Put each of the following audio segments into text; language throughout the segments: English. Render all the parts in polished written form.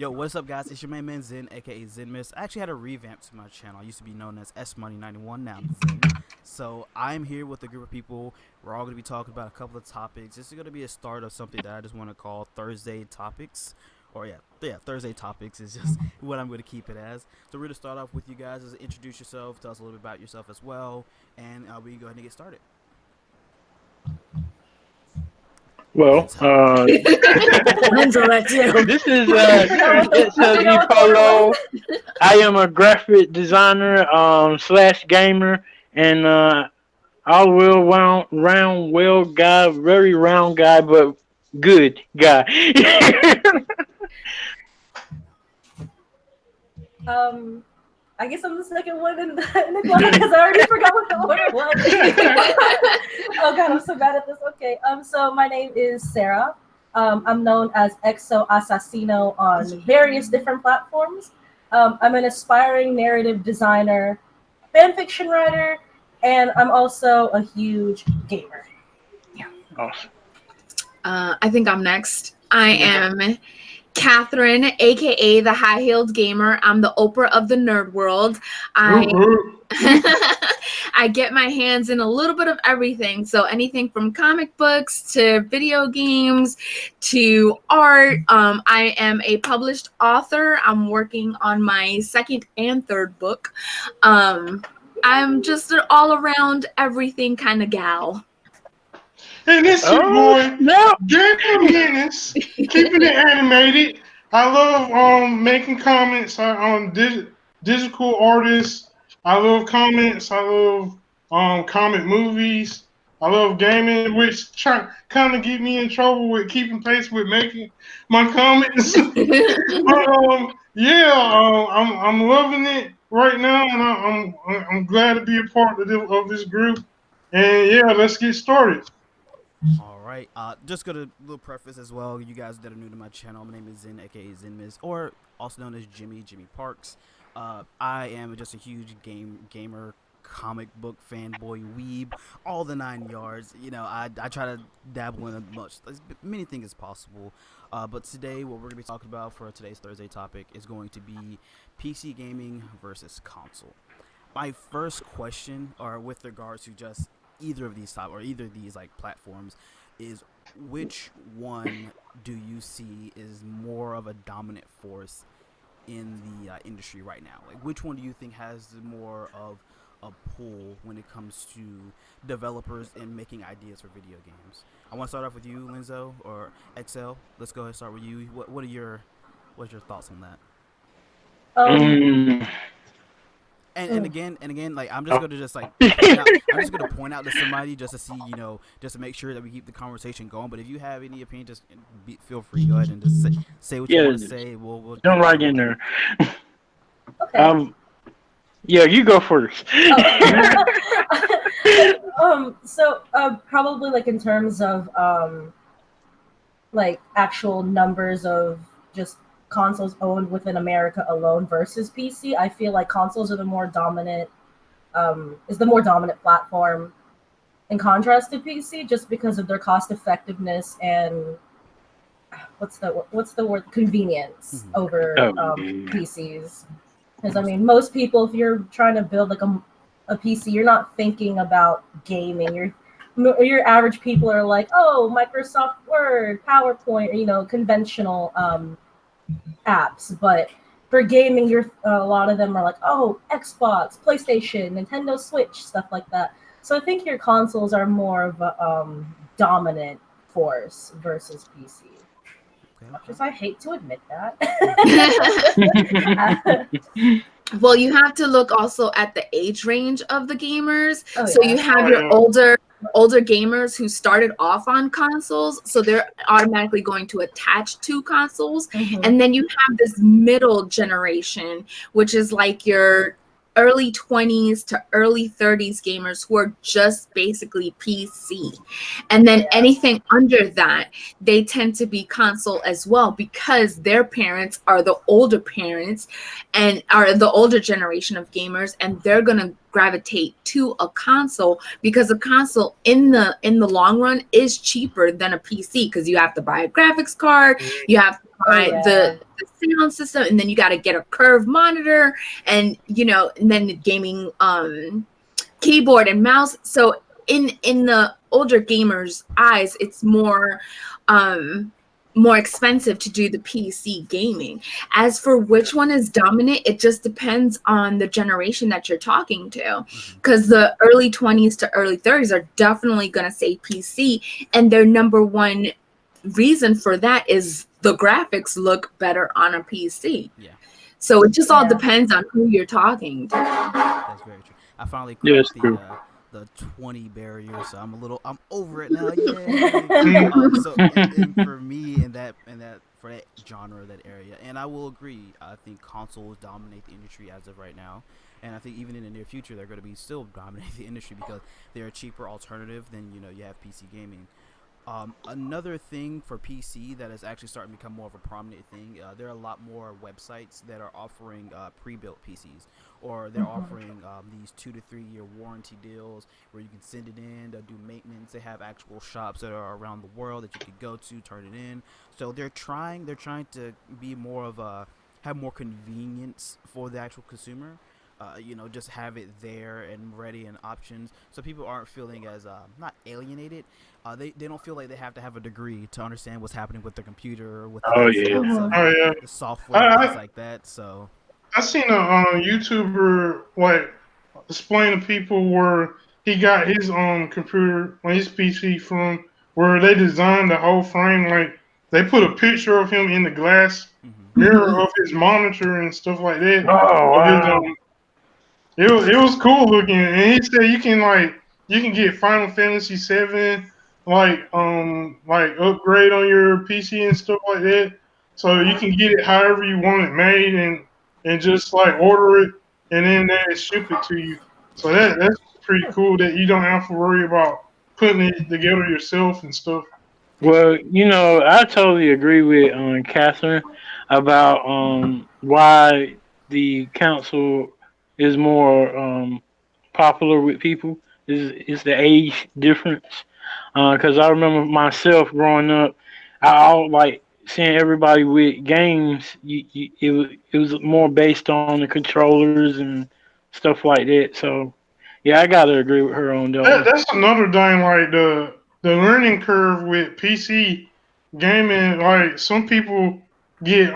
Yo, what's up, guys? It's your main man Zen, aka Zenmis. I actually had a revamp to my channel. I used to be known as SMoney91, now I'm Zen. So I'm here with a group of people. We're all going to be talking about a couple of topics. This is going to be a start of something that I just want to call Thursday Topics. Or yeah, Thursday Topics is just what I'm going to keep it as. So we're going to start off with you guys. Just introduce yourself, tell us a little bit about yourself as well, and we can go ahead and get started. Well, Renzo, that's you. this is XLG Polo. I am a graphic designer slash gamer, and all round well guy, very round guy, but good guy. I guess I'm the second one in the class because I already forgot what the order was. Oh god, I'm so bad at this. Okay, so my name is Sarah. I'm known as XLG on various different platforms. I'm an aspiring narrative designer, fanfiction writer, and I'm also a huge gamer. Yeah, awesome. I think I'm next. I am Catherine, aka the high-heeled gamer. I'm the Oprah of the nerd world. I get my hands in a little bit of everything. So anything from comic books to video games to art. I am a published author. I'm working on my second and third book. I'm just an all-around everything kind of gal. And it's your boy, Gamer Menace, keeping it animated. I love making comments on digital artists. I love comments. I love comic movies. I love gaming, which kind of get me in trouble with keeping pace with making my comments. I'm loving it right now, and I'm glad to be a part of this group. And yeah, let's get started. All right. Just got a little preface as well. You guys that are new to my channel, my name is Zen, aka Zenmis, or also known as Jimmy Parks. I am just a huge gamer, comic book fanboy, weeb, all the 9 yards. You know, I try to dabble in as many things as possible. But today, what we're gonna be talking about for today's Thursday topic is going to be PC gaming versus console. My first question, or with regards to just either of these like platforms, is which one do you see is more of a dominant force in the industry right now? Like, which one do you think has more of a pull when it comes to developers and making ideas for video games? I want to start off with you, Lenzo, or XL. Let's go ahead and start with you. What's your thoughts on that? And again, like I'm just gonna point out to somebody just to see, just to make sure that we keep the conversation going. But if you have any opinion, just feel free. Go ahead and just say what you want to say. We'll jump right in there. Okay. Yeah, you go first. So probably like in terms of like actual numbers of just consoles owned within America alone versus PC, I feel like consoles are the more dominant platform in contrast to PC, just because of their cost effectiveness and what's the word, convenience over PCs. Because I mean, most people, if you're trying to build like a PC, you're not thinking about gaming. Your average people are like, oh, Microsoft Word, PowerPoint, or, conventional apps. But for gaming, a lot of them are like, oh, Xbox, PlayStation, Nintendo Switch, stuff like that. So I think your consoles are more of a dominant force versus PC. Much as I hate to admit that. Well, you have to look also at the age range of the gamers. You have your older gamers who started off on consoles, so they're automatically going to attach to consoles. And then you have this middle generation, which is like your early 20s to early 30s gamers who are just basically PC. And then anything under that, they tend to be console as well, because their parents are the older parents and are the older generation of gamers, and they're going to gravitate to a console, because a console in the long run is cheaper than a PC, because you have to buy a graphics card, you have to buy the sound system, and then you got to get a curved monitor, and and then the gaming keyboard and mouse. So in the older gamers' eyes, it's more expensive to do the PC gaming. As for which one is dominant, it just depends on the generation that you're talking to, because the early 20s to early 30s are definitely going to say PC, and their number one reason for that is the graphics look better on a PC. Yeah. So it just all depends on who you're talking to. That's very true. I finally cracked the 20 barrier, so I'm over it now. Yay! So and for me in that for that genre, that area, and I will agree. I think consoles dominate the industry as of right now, and I think even in the near future they're going to be still dominate the industry because they're a cheaper alternative than you have PC gaming. Another thing for PC that is actually starting to become more of a prominent thing, there are a lot more websites that are offering pre-built PCs, or they're offering these 2 to 3 year warranty deals where you can send it in, they'll do maintenance. They have actual shops that are around the world that you can go to, turn it in. So they're trying to be more of have more convenience for the actual consumer. Just have it there and ready and options, so people aren't feeling as not alienated. They don't feel like they have to have a degree to understand what's happening with the computer, with the software, things like that. So I seen a YouTuber explain to people where he got his computer, his PC from, where they designed the whole frame. Like they put a picture of him in the glass mirror of his monitor and stuff like that. Oh, wow. It was cool looking, and he said you can get Final Fantasy VII upgrade on your PC and stuff like that, so you can get it however you want it made and just order it and then they ship it to you. So that's pretty cool that you don't have to worry about putting it together yourself and stuff. Well, I totally agree with Catherine about why the council is more popular with people is the age difference. Because I remember myself growing up, seeing everybody with games. It was more based on the controllers and stuff like that. So yeah, I gotta agree with her on that. That's another thing, the learning curve with PC gaming. Like some people get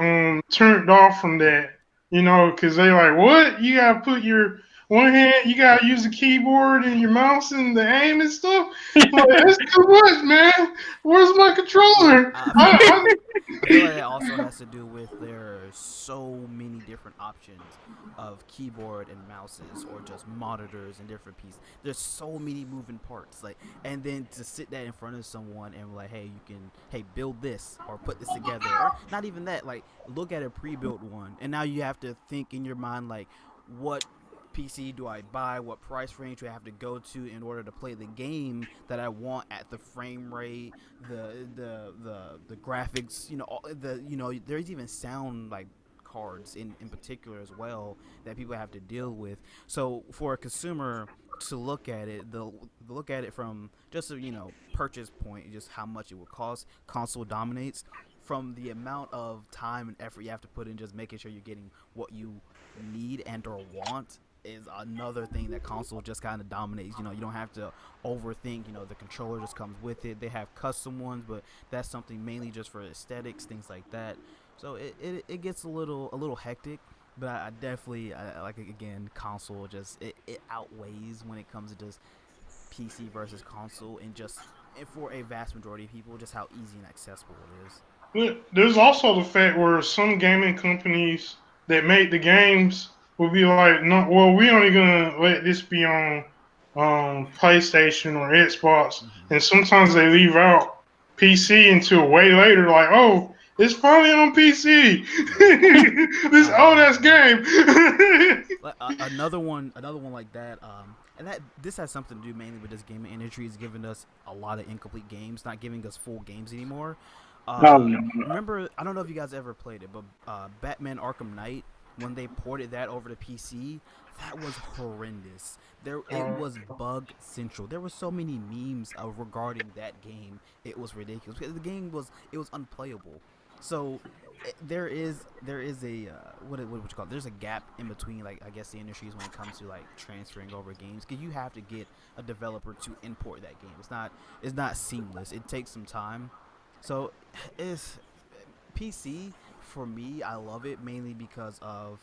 turned off from that, because they what you gotta put your one hand, you gotta use the keyboard and your mouse and the aim and stuff. That's too much, man. Where's my controller? I feel like that also has to do with there are so many different options of keyboard and mouses, or just monitors and different pieces. There's so many moving parts, and then to sit that in front of someone and hey, build this or put this together, or not even that, look at a pre-built one, and now you have to think in your mind what PC do I buy? What price range do I have to go to in order to play the game that I want at the frame rate, the graphics? There's even sound cards in particular as well that people have to deal with. So for a consumer to look at it, they'll look at it from just a purchase point, just how much it would cost. Console dominates from the amount of time and effort you have to put in just making sure you're getting what you need and or want is another thing that console just kind of dominates. You don't have to overthink. The controller just comes with it. They have custom ones, but that's something mainly just for aesthetics, things like that. So it gets a little hectic, but I definitely again, console just it outweighs when it comes to just PC versus console, and for a vast majority of people, just how easy and accessible it is. There's also the fact where some gaming companies that make the games will be no, well, we're only gonna let this be on PlayStation or Xbox, and sometimes they leave out PC until way later. Oh, it's finally on PC. This old ass game. Another one like that. And this has something to do mainly with this gaming industry is giving us a lot of incomplete games, not giving us full games anymore. No. Remember, I don't know if you guys ever played it, but Batman Arkham Knight when they ported that over to PC, that was horrendous. It was bug central. There were so many memes regarding that game. It was ridiculous because the game was unplayable. So there is a what would you call it? There's a gap in between, like, I guess, the industries when it comes to like transferring over games, because you have to get a developer to import that game. It's not seamless. It takes some time. So it's PC for me. I love it mainly because of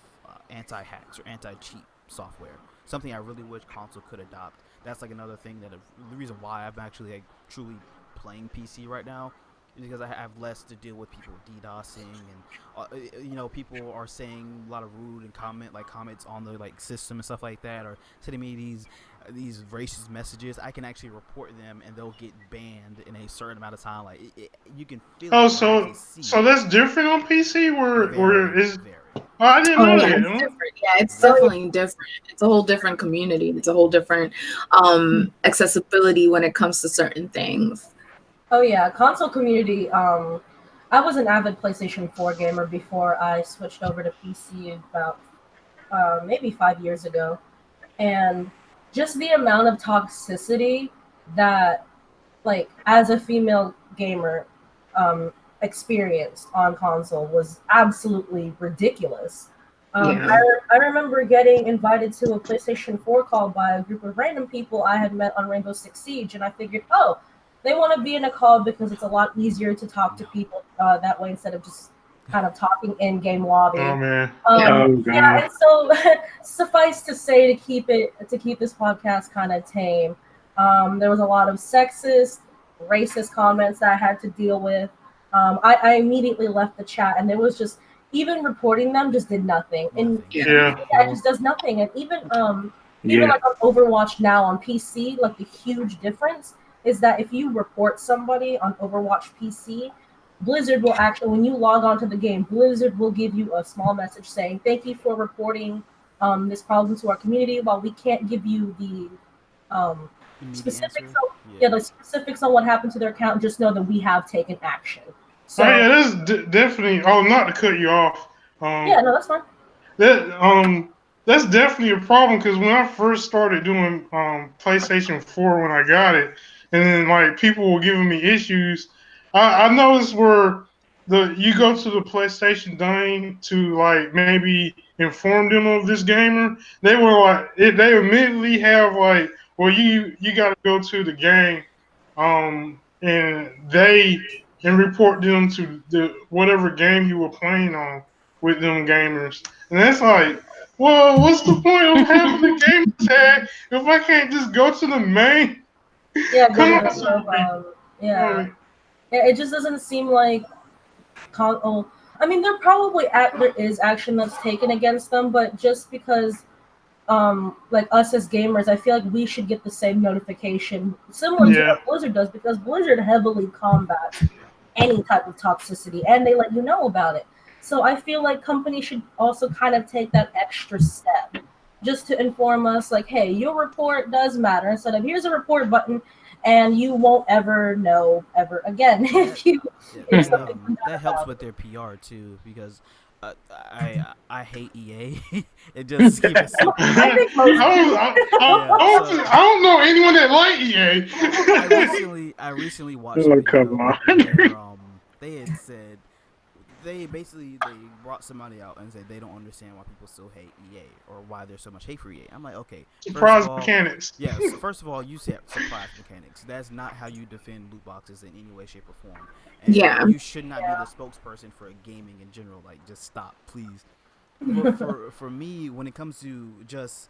anti-hacks or anti-cheat software. Something I really wish console could adopt. That's like another thing the reason why I'm actually like truly playing PC right now is because I have less to deal with people DDoSing and people are saying a lot of rude and comments on the like system and stuff like that, or sending me these racist messages. I can actually report them and they'll get banned in a certain amount of time. Like you can feel Oh, it. so that's different on PC. Where is? Very. Oh, I didn't Oh know yeah, that. it's different. Yeah, it's definitely different. It's a whole different community. It's a whole different accessibility when it comes to certain things. Oh yeah, console community. I was an avid PlayStation 4 gamer before I switched over to PC about maybe 5 years ago, and just the amount of toxicity that, like, as a female gamer, experienced on console was absolutely ridiculous. Yeah. I remember getting invited to a PlayStation 4 call by a group of random people I had met on Rainbow Six Siege, and I figured, oh, they want to be in a call because it's a lot easier to talk to people that way instead of just kind of talking in game lobby. Oh man. Oh Yeah, god. and so suffice to say, to keep this podcast kind of tame, there was a lot of sexist, racist comments that I had to deal with. I immediately left the chat, and there was just, even reporting them just did nothing. And Yeah. it just does nothing. And even Yeah. like on Overwatch now on PC, like the huge difference is that if you report somebody on Overwatch PC, Blizzard will actually, when you log on to the game, Blizzard will give you a small message saying, "Thank you for reporting this problem to our community. While we can't give you the specifics, the specifics on what happened to their account, just know that we have taken action." So, oh yeah, that's definitely. Oh, not to cut you off. Yeah, no, that's fine. That's definitely a problem because when I first started doing PlayStation 4 when I got it, and then like people were giving me issues, I noticed where you go to the PlayStation thing to like maybe inform them of this gamer, they were like they immediately have like, well, you got to go to the game, and report them to the whatever game you were playing on with them gamers. And that's like, well, what's the point of having the gamer tag if I can't just go to the main? Yeah, Come get on, rid of, yeah. It just doesn't seem like I mean, there is action that's taken against them, but just because like us as gamers, I feel like we should get the same notification similar to what Blizzard does, because Blizzard heavily combats any type of toxicity and they let you know about it. So I feel like companies should also kind of take that extra step just to inform us, like, hey, your report does matter, instead of here's a report button and you won't ever know ever again if you if something comes out that helps about with their PR too, because I hate EA. It just keep it simple. I think most I don't know anyone that like EA. I recently watched a video where they had said they brought somebody out and said they don't understand why people still hate EA or why there's so much hate for EA. I'm like, okay, surprise mechanics. Yes, first of all, you said surprise mechanics. That's not how you defend loot boxes in any way, shape, or form. And you should not be the spokesperson for gaming in general. Like, just stop, please. But for me, when it comes to just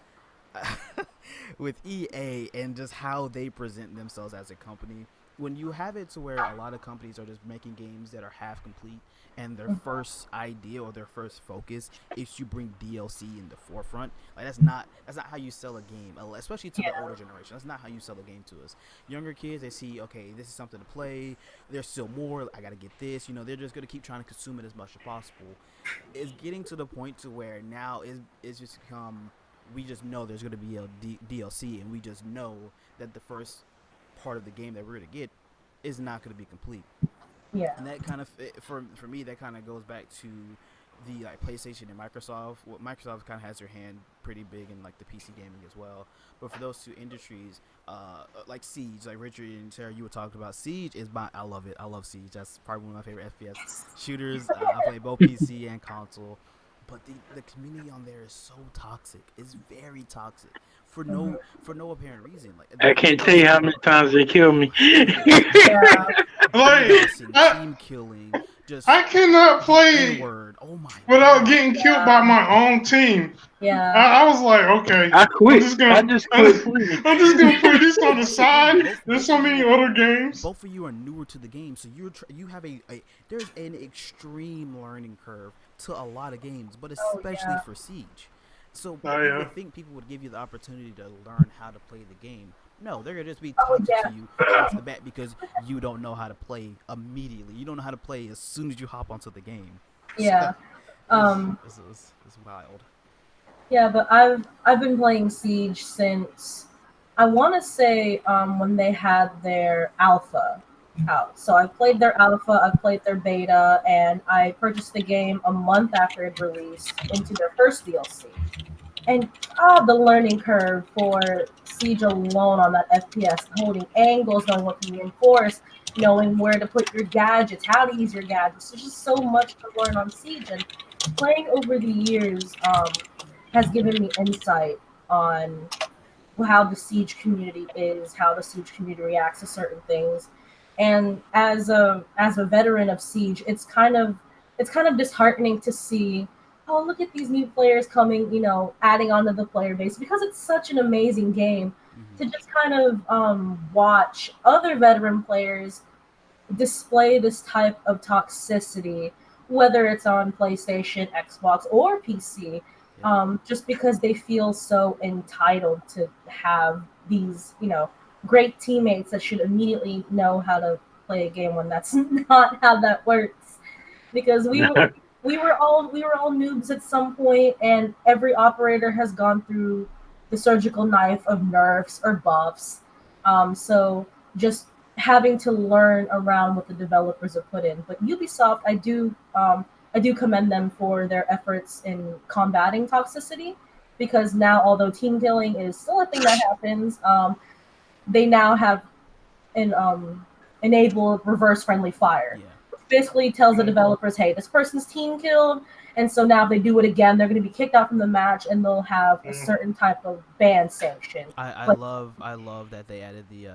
with EA and just how they present themselves as a company, when you have it to where a lot of companies are just making games that are half complete and their first idea or their first focus is to bring DLC in the forefront, like that's not how you sell a game, especially to the older generation. That's not how you sell a game to us. Younger kids, they see, okay, this is something to play, there's still more, I gotta get this, they're just gonna keep trying to consume it as much as possible. It's getting to the point to where now it's just become, we just know there's gonna be a DLC, and we just know that the first part of the game that we're gonna get is not gonna be complete. Yeah. And that kind of, for me, that kind of goes back to, the like PlayStation and Microsoft. Well, Microsoft kind of has their hand pretty big in like the PC gaming as well. But for those two industries, like Siege, like Richard and Sarah, you were talking about Siege is I love it. I love Siege. That's probably one of my favorite FPS shooters. I play both PC and console. But the community on there is so toxic. It's very toxic for no apparent reason. Like I can't tell you how many times they kill me. Yeah. Like, team killing, just I cannot play N-word. Oh my without God. getting killed by my own team. Yeah. I was like, okay, I quit. I just I'm quit playing. just gonna put this on the side. There's Both so of many you- other games. Both of you are newer to the game, so you have there's an extreme learning curve to a lot of games, but especially for Siege. So you would think people would give you the opportunity to learn how to play the game. No, they're gonna just be toxic to you off the bat because you don't know how to play immediately. You don't know how to play as soon as you hop onto the game. Yeah. It's wild. Yeah, but I've been playing Siege since I want to say when they had their alpha out. So I played their alpha, I played their beta, and I purchased the game a month after it released into their first DLC. And the learning curve for Siege alone on that FPS, holding angles, knowing what to reinforce, knowing where to put your gadgets, how to use your gadgets. There's just so much to learn on Siege, and playing over the years has given me insight on how the Siege community is, how the Siege community reacts to certain things. And as a veteran of Siege, it's kind of disheartening to see, oh, look at these new players coming, adding on to the player base, because it's such an amazing game to just kind of watch other veteran players display this type of toxicity, whether it's on PlayStation, Xbox, or PC, just because they feel so entitled to have these, great teammates that should immediately know how to play a game when that's not how that works. Because we were all noobs at some point, and every operator has gone through the surgical knife of nerfs or buffs. So just having to learn around what the developers have put in. But Ubisoft, I do commend them for their efforts in combating toxicity, because now, although team killing is still a thing that happens, they now have enabled reverse friendly fire. Yeah. Basically tells the developers, hey, this person's team killed, and so now if they do it again, they're going to be kicked out from the match, and they'll have a certain type of ban sanction. I love that they added the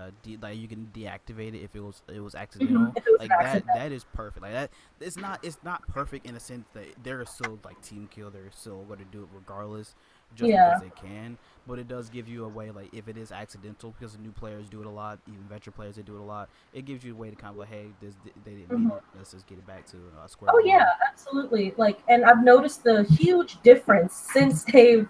like you can deactivate it if it was accidental. If it was like accidental. that is perfect. Like that, it's not perfect in the sense that they're still like team kill. They're still going to do it regardless, just because they can. But it does give you a way, like if it is accidental, because new players do it a lot, even veteran players they do it a lot. It gives you a way to kind of like, hey, they didn't mean it. Let's just get it back to square. Oh yeah, absolutely. Like, and I've noticed the huge difference since they've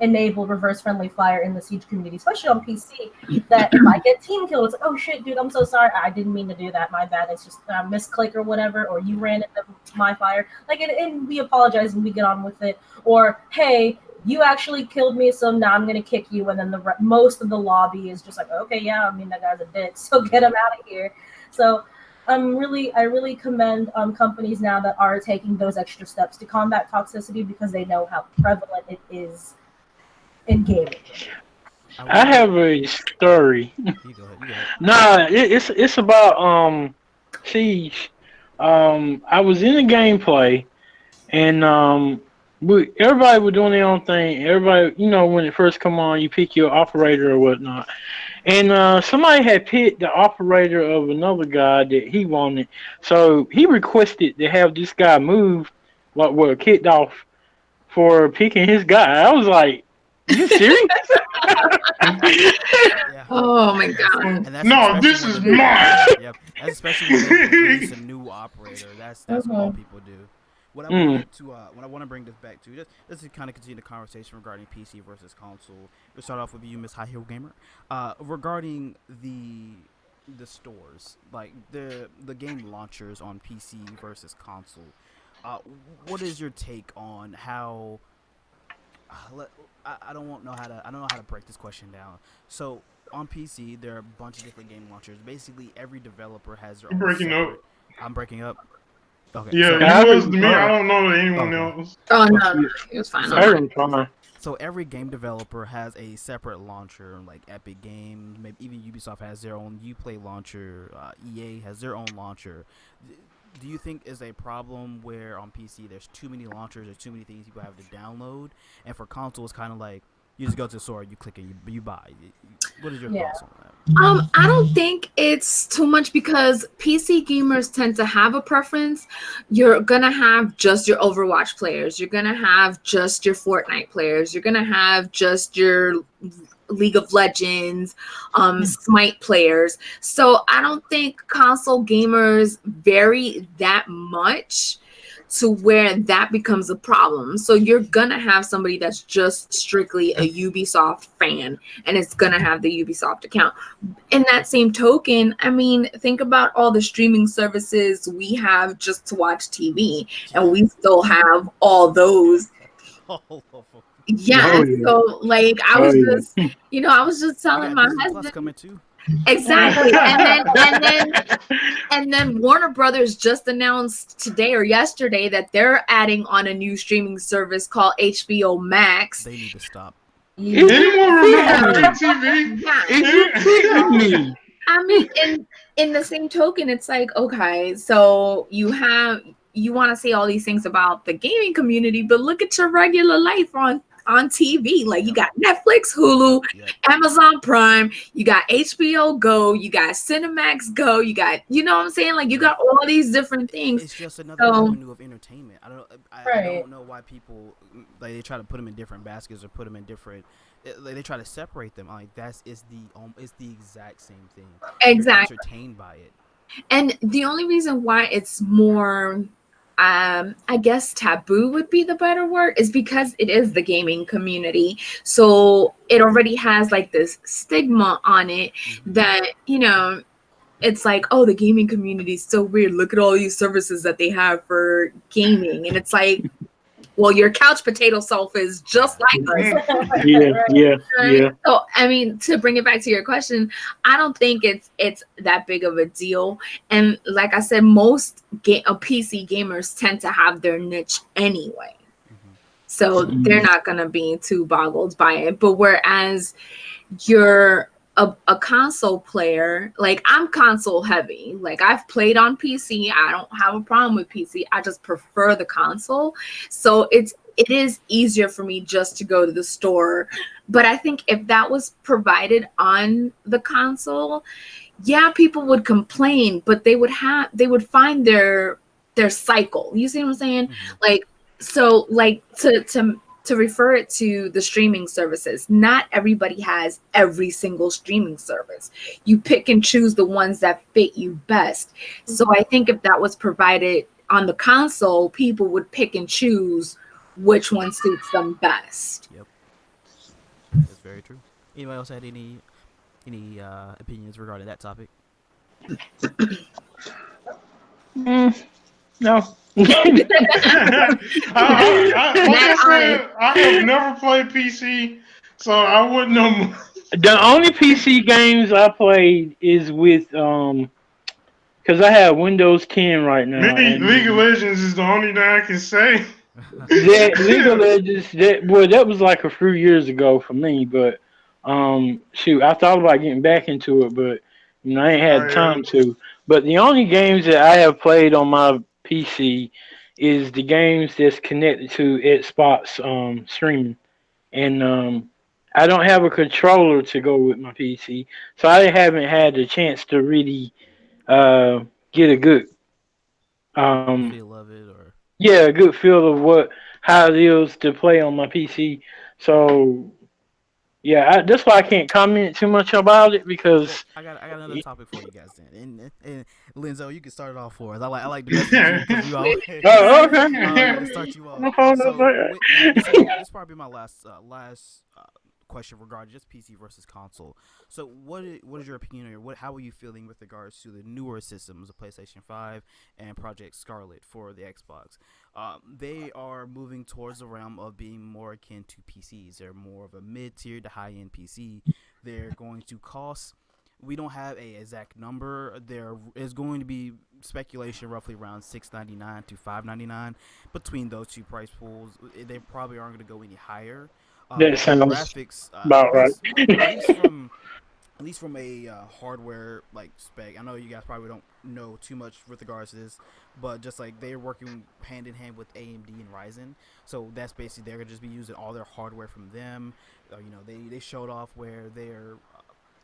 enabled reverse friendly fire in the Siege community, especially on PC. That if I get team killed, it's like, oh shit, dude, I'm so sorry, I didn't mean to do that. My bad. It's just a misclick or whatever, or you ran into my fire. Like, and we apologize and we get on with it. Or hey, you actually killed me, so now I'm gonna kick you. And then most of the lobby is just like, okay, yeah, I mean that guy's a dick, so get him out of here. So I really commend companies now that are taking those extra steps to combat toxicity, because they know how prevalent it is in gaming. I have a story. You go ahead. Nah, it's about Siege. I was in the gameplay, and everybody was doing their own thing. Everybody, when it first come on, you pick your operator or whatnot. And somebody had picked the operator of another guy that he wanted. So he requested to have this guy moved, kicked off for picking his guy. I was like, are you serious? Yeah. Oh my god. And that's No, especially this when is they- mine. Yep. That's especially when they release a new operator. That's what all people do. What I want to bring this back to, just to kind of continue the conversation regarding PC versus console. We'll start off with you, Miss High Heel Gamer. Regarding the stores, like the game launchers on PC versus console. What is your take on how? I don't know how to break this question down. So on PC, there are a bunch of different game launchers. Basically, every developer has their own. Breaking up. I'm breaking up. Okay, Yeah, so he was to me. I don't know anyone else. Oh no, it was fine. So every game developer has a separate launcher, like Epic Games, maybe even Ubisoft has their own Uplay launcher. EA has their own launcher. Do you think is a problem where on PC there's too many launchers, there's too many things people have to download, and for console it's kind of like you just go to the store, you click it, you buy. What is your thoughts on that? I don't think it's too much because PC gamers tend to have a preference. You're gonna have just your Overwatch players. You're gonna have just your Fortnite players. You're gonna have just your League of Legends, Smite players. So I don't think console gamers vary that much to where that becomes a problem. So you're gonna have somebody that's just strictly a Ubisoft fan and it's gonna have the Ubisoft account. In that same token, I mean, think about all the streaming services we have just to watch TV, and we still have all those. Yeah, so like I was just, I was just telling my husband. Plus coming too. Exactly. And then Warner Brothers just announced today or yesterday that they're adding on a new streaming service called HBO Max. They need to stop. Anyone remember TV? Yeah. I mean, in the same token, it's like, okay, so you want to say all these things about the gaming community, but look at your regular life on TV. Like you got Netflix, Hulu, Amazon Prime, you got HBO Go, you got Cinemax Go, you got, you know what I'm saying? Like you got all these different things. It's just another avenue of entertainment. I don't know why people like they try to put them in different baskets or put them in different. They try to separate them. Like it's the exact same thing. Exactly. You're entertained by it. And the only reason why it's more I guess taboo would be the better word, is because it is the gaming community. So it already has like this stigma on it that, it's like, oh, the gaming community is so weird. Look at all these services that they have for gaming. And it's like, well, your couch potato self is just like us. Yeah. So, I mean, to bring it back to your question, I don't think it's that big of a deal. And like I said, most PC gamers tend to have their niche anyway. So they're not going to be too boggled by it. But whereas you're a console player, like I'm console heavy. Like I've played on PC. I don't have a problem with PC. I just prefer the console. So it is easier for me just to go to the store. But I think if that was provided on the console, yeah, people would complain, but they would find their cycle. You see what I'm saying? Like, so like to refer it to the streaming services, not everybody has every single streaming service. You pick and choose the ones that fit you best. So I think if that was provided on the console, people would pick and choose which one suits them best. Yep, that's very true. Anybody else had any opinions regarding that topic? No. I have never played PC, so I wouldn't know. The only PC games I played is with because I have Windows 10 right now. League of Legends is the only thing I can say. League of Legends, that was like a few years ago for me, but shoot, I thought about getting back into it, but I ain't had time to. But the only games that I have played on my PC is the games that's connected to Xbox streaming, and I don't have a controller to go with my PC, so I haven't had the chance to really get a good feel of it, or a good feel of how it is to play on my PC. So yeah, that's why I can't comment too much about it, because I got another topic for you guys then. And Linzo, you can start it off for us. I like the message because you always okay. start you off. So, this probably be my last question regarding just PC versus console. So what is your opinion, or how are you feeling with regards to the newer systems, the PlayStation 5 and Project Scarlet for the Xbox? They are moving towards the realm of being more akin to PCs. They're more of a mid-tier to high-end PC. They're going to cost we don't have a exact number. There is going to be speculation roughly around $699 to $599 between those two price pools. They probably aren't going to go any higher. That sounds graphics, about right. At least from a hardware like spec. I know you guys probably don't know too much with regards to this, but just like they're working hand in hand with AMD and Ryzen, so that's basically they're gonna just be using all their hardware from them. They showed off where their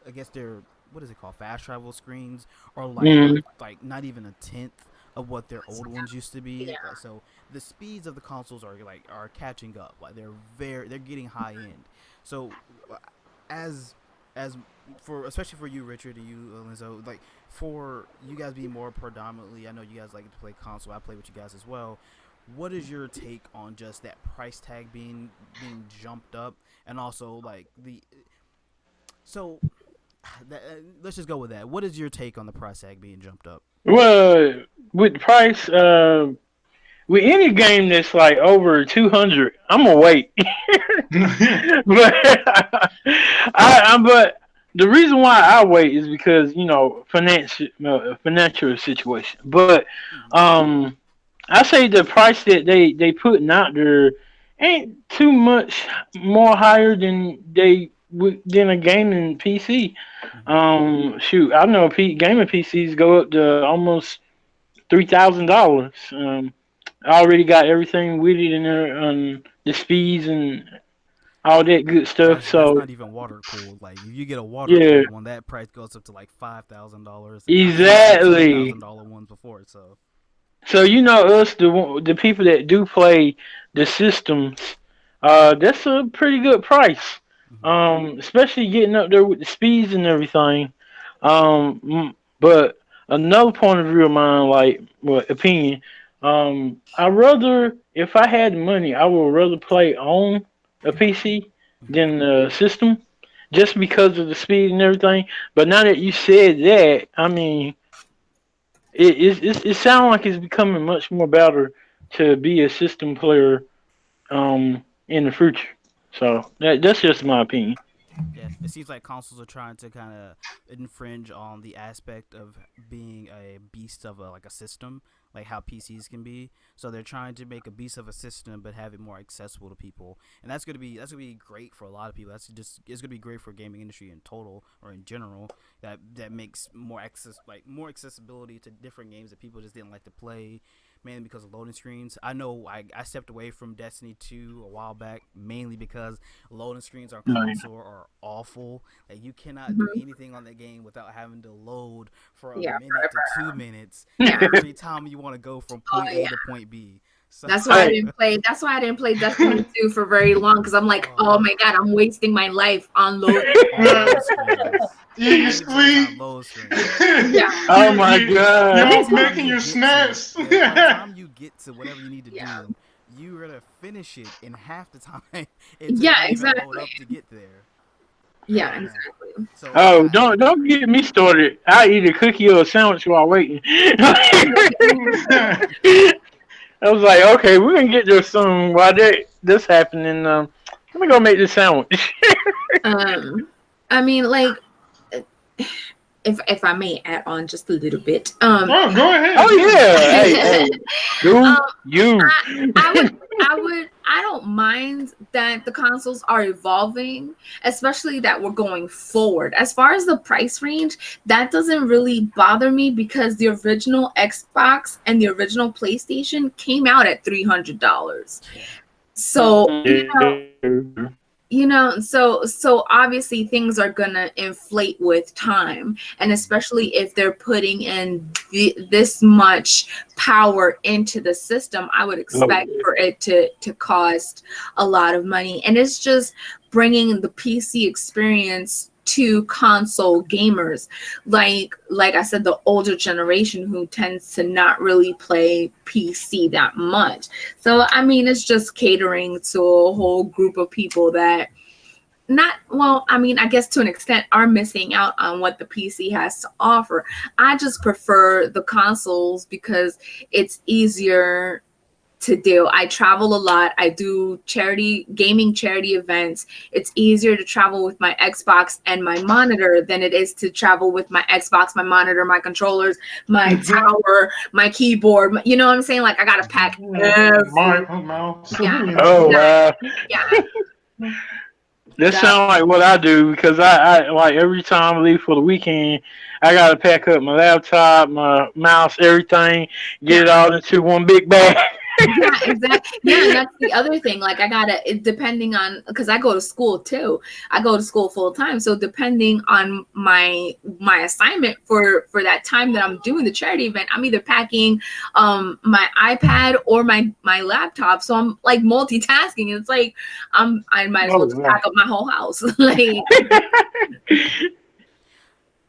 I guess their what is it called, fast travel screens are like not even a tenth of what their old ones used to be. Yeah. So the speeds of the consoles are catching up. Like they're getting high end. So as for especially for you, Richard, and you, Linzo, like for you guys being more predominantly, I know you guys like to play console. I play with you guys as well. What is your take on just that price tag being jumped up, and also like let's just go with that. What is your take on the price tag being jumped up? Well, with the price, with any game that's like over 200, I'm gonna wait. But the reason why I wait is because financial situation. But I say the price that they putting out there ain't too much more higher than than a gaming PC. Shoot, I know gaming PCs go up to almost $3,000. I already got everything with it in there, the speeds and all that good stuff. That's so not even water cooled. Like if you get a water cooled one, that price goes up to like $5,000. Exactly. $10,000 ones before. So us, the people that do play the systems, that's a pretty good price. Especially getting up there with the speeds and everything. But another point of view of mine, opinion, I rather, if I had money, I would rather play on a PC than the system, just because of the speed and everything. But now that you said that, I mean, it sounds like it's becoming much more better to be a system player, in the future. So that's just my opinion. yeah, it seems like consoles are trying to kind of infringe on the aspect of being a beast of like a system, like how PCs can be. So they're trying to make a beast of a system, but have it more accessible to people, and that's gonna be great for a lot of people. It's gonna be great for gaming industry in total or in general. That makes more accessibility to different games that people just didn't like to play. Mainly because of loading screens. I know I stepped away from Destiny 2 a while back, mainly because loading screens on console are awful. Like you cannot do anything on that game without having to load for a minute to 2 minutes every time you want to go from point A to point B. So, that's why I didn't play. That's why I didn't play Destiny 2 for very long, because I'm like, oh my god, I'm wasting my life on loading. You sleep. Yeah. Oh my god. You're making your snacks. By the time you get to whatever you need to do, you're gonna finish it in half the time. Exactly. Load up to get there. Yeah, exactly. So, don't get me started. I eat a cookie or a sandwich while waiting. I was like, okay, we're gonna get there soon. While this happening, let me go make this sandwich. I mean, like, if I may add on just a little bit. Go ahead. Oh yeah, hey, you. I don't mind that the consoles are evolving, especially that we're going forward. As far as the price range, that doesn't really bother me, because the original Xbox and the original PlayStation came out at $300. So so obviously things are gonna inflate with time, and especially if they're putting in this much power into the system, I would expect for it to cost a lot of money. And it's just bringing the PC experience to console gamers, like I said, the older generation who tends to not really play PC that much. So I mean, it's just catering to a whole group of people that I guess to an extent are missing out on what the PC has to offer. I just prefer the consoles because it's easier to do. I travel a lot. I do gaming charity events. It's easier to travel with my Xbox and my monitor than it is to travel with my Xbox, my monitor, my controllers, my tower, my keyboard. You know what I'm saying? Like I gotta pack my mouse. Oh wow. Yeah. That sounds like what I do because I like every time I leave for the weekend, I gotta pack up my laptop, my mouse, everything, get it all into one big bag. Yeah, exactly. Yeah, and that's the other thing. Like depending on, because I go to school too. I go to school full time. So depending on my assignment for that time that I'm doing the charity event, I'm either packing my iPad or my laptop. So I'm like multitasking. It's like I might as well just pack up my whole house. Like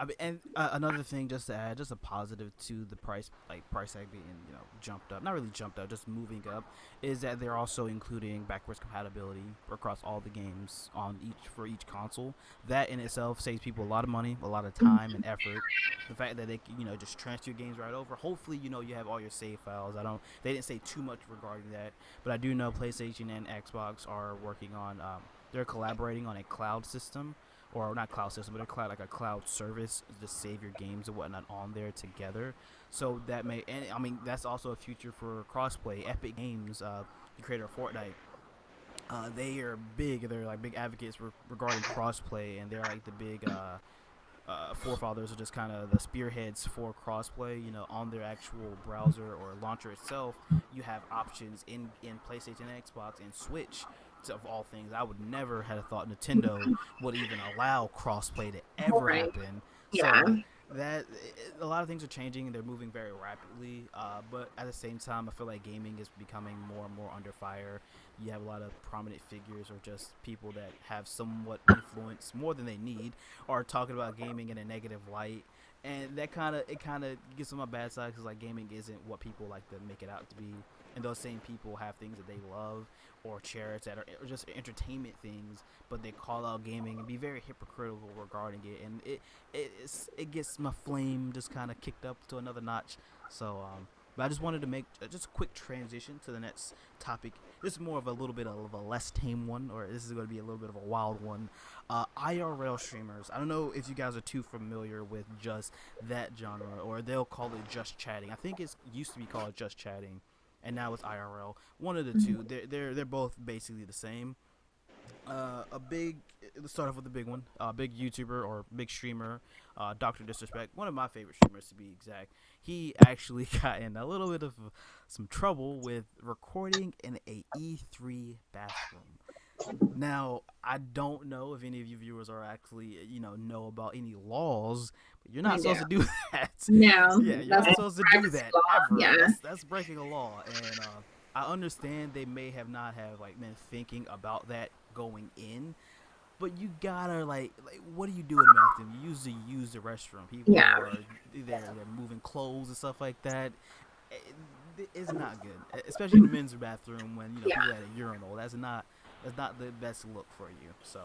I mean, and another thing, just to add, just a positive to the price tag being jumped up, not really jumped up, just moving up, is that they're also including backwards compatibility across all the games for each console. That in itself saves people a lot of money, a lot of time and effort. The fact that they just transfer your games right over. Hopefully, you have all your save files. They didn't say too much regarding that, but I do know PlayStation and Xbox are working on. They're collaborating on a cloud system. Or not cloud system, but a cloud service to save your games and whatnot on there together. So that that's also a future for crossplay. Epic Games, the creator of Fortnite, they are big. They're like big advocates regarding crossplay, and they're like the big forefathers are just kind of the spearheads for crossplay. On their actual browser or launcher itself, you have options in PlayStation, Xbox, and Switch. Of all things, I would never have thought Nintendo would even allow crossplay to ever happen. Yeah. So that a lot of things are changing and they're moving very rapidly. But at the same time, I feel like gaming is becoming more and more under fire. You have a lot of prominent figures or just people that have somewhat influence more than they need, are talking about gaming in a negative light. And that kind of gets on my bad side because like gaming isn't what people like to make it out to be. And those same people have things that they love or cherish that are just entertainment things, but they call out gaming and be very hypocritical regarding it, and it gets my flame just kind of kicked up to another notch. So, but I just wanted to make just a quick transition to the next topic. This is more of a little bit of a less tame one, or this is going to be a little bit of a wild one. IRL streamers. I don't know if you guys are too familiar with just that genre, or they'll call it just chatting. I think it used to be called just chatting. And now it's IRL. One of the two. They're both basically the same. Let's start off with the big one. Big YouTuber or big streamer, Dr. Disrespect. One of my favorite streamers to be exact. He actually got in a little bit of some trouble with recording in a E3 bathroom. Now, I don't know if any of you viewers are actually, know about any laws, but you're not supposed to do that. No. Yeah, you're not supposed to do that ever. Yeah. That's breaking a law. And I understand they may have not been thinking about that going in, but you gotta like what do you do in the bathroom? You usually use the restroom. People are they're moving clothes and stuff like that. It's not good, especially in the men's bathroom when people at a urinal. That's not the best look for you. So,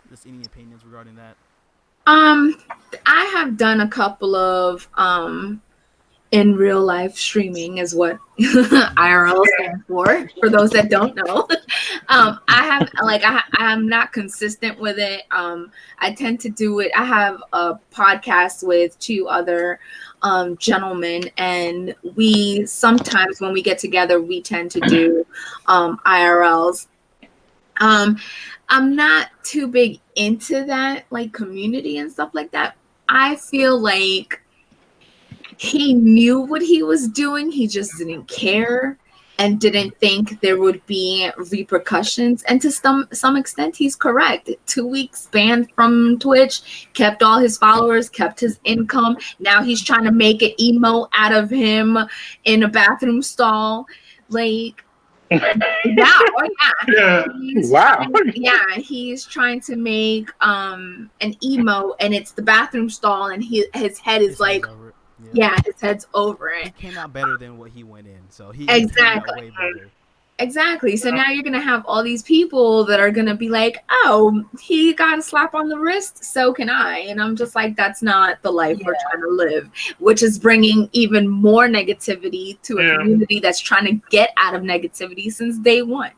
just any opinions regarding that? I have done a couple of in real life streaming is what IRL stands for those that don't know. I'm not consistent with it. I tend to do it. I have a podcast with two other gentlemen, and we sometimes when we get together, we tend to do IRLs. I'm not too big into that, like community and stuff like that. I feel like he knew what he was doing. He just didn't care and didn't think there would be repercussions. And to some extent, he's correct. 2 weeks banned from Twitch, kept all his followers, kept his income. Now he's trying to make an emo out of him in a bathroom stall. Like, yeah. He's trying to make an emo, and it's the bathroom stall, and his head is like, his head's over it. He came out better than what he went in, so he exactly. Came out way better. Exactly. So now you're going to have all these people that are going to be like, oh, he got a slap on the wrist, so can I. And I'm just like, that's not the life we're trying to live, which is bringing even more negativity to a community that's trying to get out of negativity since day one.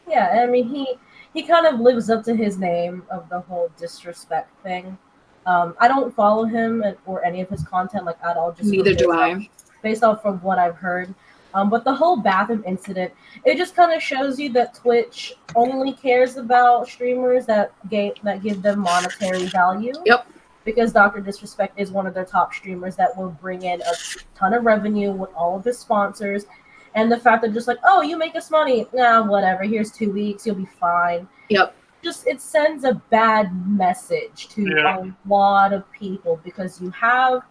Yeah, I mean, he kind of lives up to his name of the whole disrespect thing. I don't follow him or any of his content like at all. Just neither do I. Based off from what I've heard. But the whole bathroom incident, it just kind of shows you that Twitch only cares about streamers that give them monetary value. Yep. Because Dr. Disrespect is one of their top streamers that will bring in a ton of revenue with all of his sponsors. And the fact that just like, oh, you make us money. Nah, whatever. Here's 2 weeks. You'll be fine. Yep. Just it sends a bad message to a lot of people because you have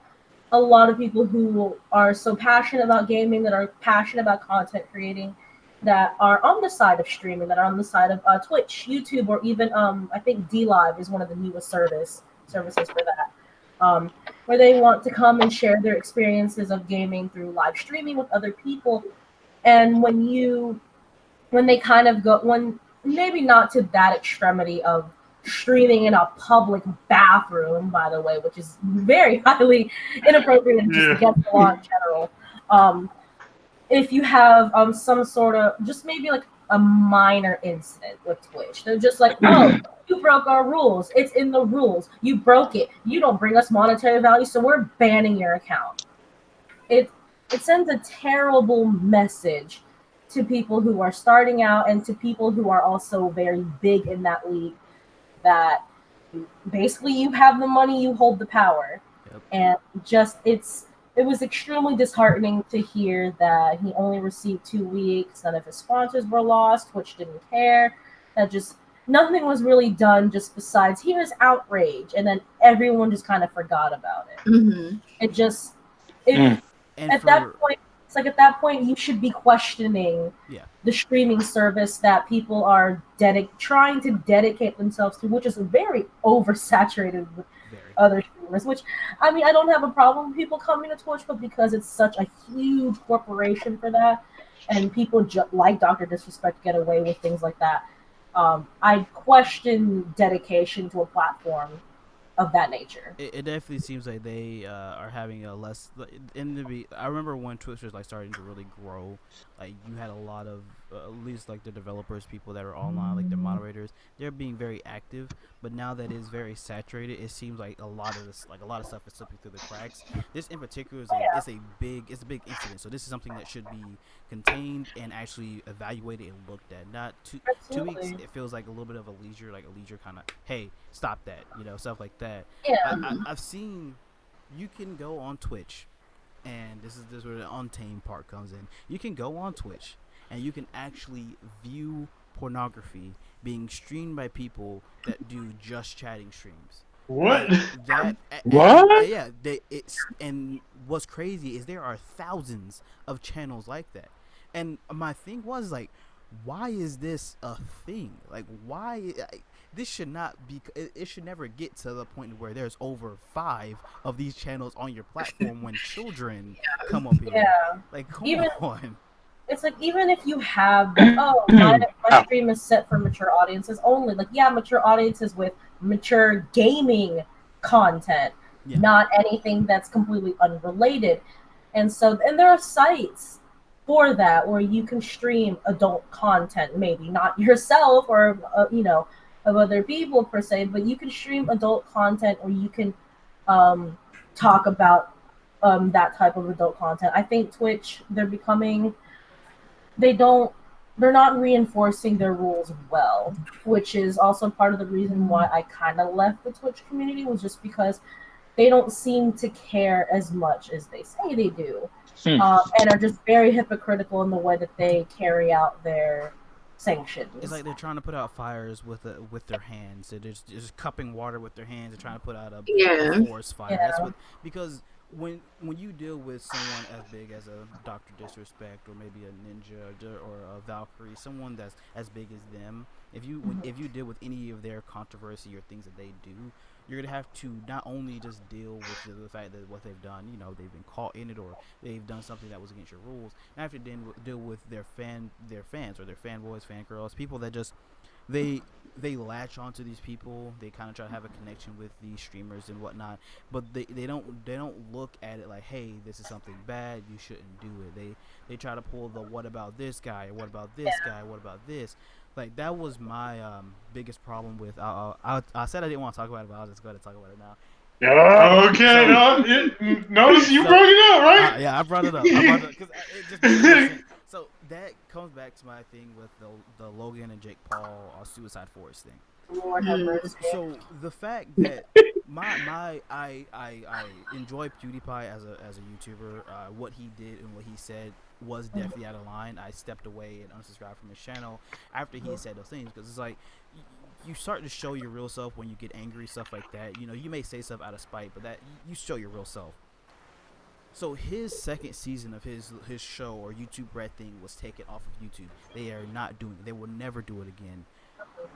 a lot of people who are so passionate about gaming, that are passionate about content creating, that are on the side of streaming, that are on the side of Twitch, YouTube, or even I think DLive is one of the newest services for that, where they want to come and share their experiences of gaming through live streaming with other people. And when they kind of go, maybe not to that extremity of streaming in a public bathroom, by the way, which is very highly inappropriate and just against the law in general. If you have some sort of just maybe like a minor incident with Twitch, they're just like, oh, you broke our rules. It's in the rules. You broke it. You don't bring us monetary value, so we're banning your account. It sends a terrible message to people who are starting out and to people who are also very big in that league, that basically you have the money, you hold the power. And just it was extremely disheartening to hear that he only received 2 weeks, none of his sponsors were lost, Twitch didn't care, that just nothing was really done just besides here's outrage, and then everyone just kind of forgot about it. At that point you should be questioning the streaming service that people are trying to dedicate themselves to, which is very oversaturated with other streamers, which, I mean, I don't have a problem with people coming to Twitch, but because it's such a huge corporation for that, and people like Dr. Disrespect get away with things like that, I question dedication to a platform of that nature. It definitely seems like they are having a less I remember when Twitch was like starting to really grow, like you had a lot of at least like the developers, people that are online, like the moderators, they're being very active. But now that it's very saturated, it seems like a lot of stuff is slipping through the cracks. This in particular is it's a big incident, so this is something that should be contained and actually evaluated and looked at. Not 2 weeks. It feels like a little bit of a leisure kind of, hey, stop that, stuff like that. I've seen, you can go on Twitch, and this is where the untamed part comes in. You can go on Twitch and you can actually view pornography being streamed by people that do just chatting streams. What? Yeah. And what's crazy is there are thousands of channels like that. And my thing was like, why is this a thing? Like, why? This should not be. It should never get to the point where there's over 5 of these channels on your platform when children come up here. Like, come on. It's like, even if you have, my stream is set for mature audiences only. Like, mature audiences with mature gaming content, not anything that's completely unrelated. And there are sites for that where you can stream adult content, maybe not yourself or, of other people per se, but you can stream adult content, or you can talk about that type of adult content. I think Twitch, they're not reinforcing their rules well, which is also part of the reason why I kind of left the Twitch community, was just because they don't seem to care as much as they say they do, and are just very hypocritical in the way that they carry out their sanctions. It's like they're trying to put out fires with their hands. They're just cupping water with their hands and trying to put out a forest fire. That's because when you deal with someone as big as a Doctor Disrespect or maybe a Ninja or a Valkyrie, someone that's as big as them, if you deal with any of their controversy or things that they do, you're gonna have to not only just deal with the fact that what they've done, they've been caught in it or they've done something that was against your rules. You have to then deal with their fans or their fanboys, fangirls, people that just they they latch onto these people. They kind of try to have a connection with these streamers and whatnot, but they don't look at it like, hey, this is something bad. You shouldn't do it. They try to pull the what about this guy? Or what about this guy? What about this? Like that was my biggest problem with. I said I didn't want to talk about it, but I'll just go ahead and talk about it now. Okay, notice you brought it up, right? Yeah, I brought it up. Because it just makes no sense. So that comes back to my thing with the Logan and Jake Paul Suicide Forest thing. Lord have mercy. So the fact that I enjoy PewDiePie as a YouTuber. What he did and what he said was definitely out of line. I stepped away and unsubscribed from his channel after he said those things, because it's like you start to show your real self when you get angry, stuff like that. You may say stuff out of spite, but that you show your real self. So his second season of his show or YouTube Red thing was taken off of YouTube. They are not doing it. They will never do it again.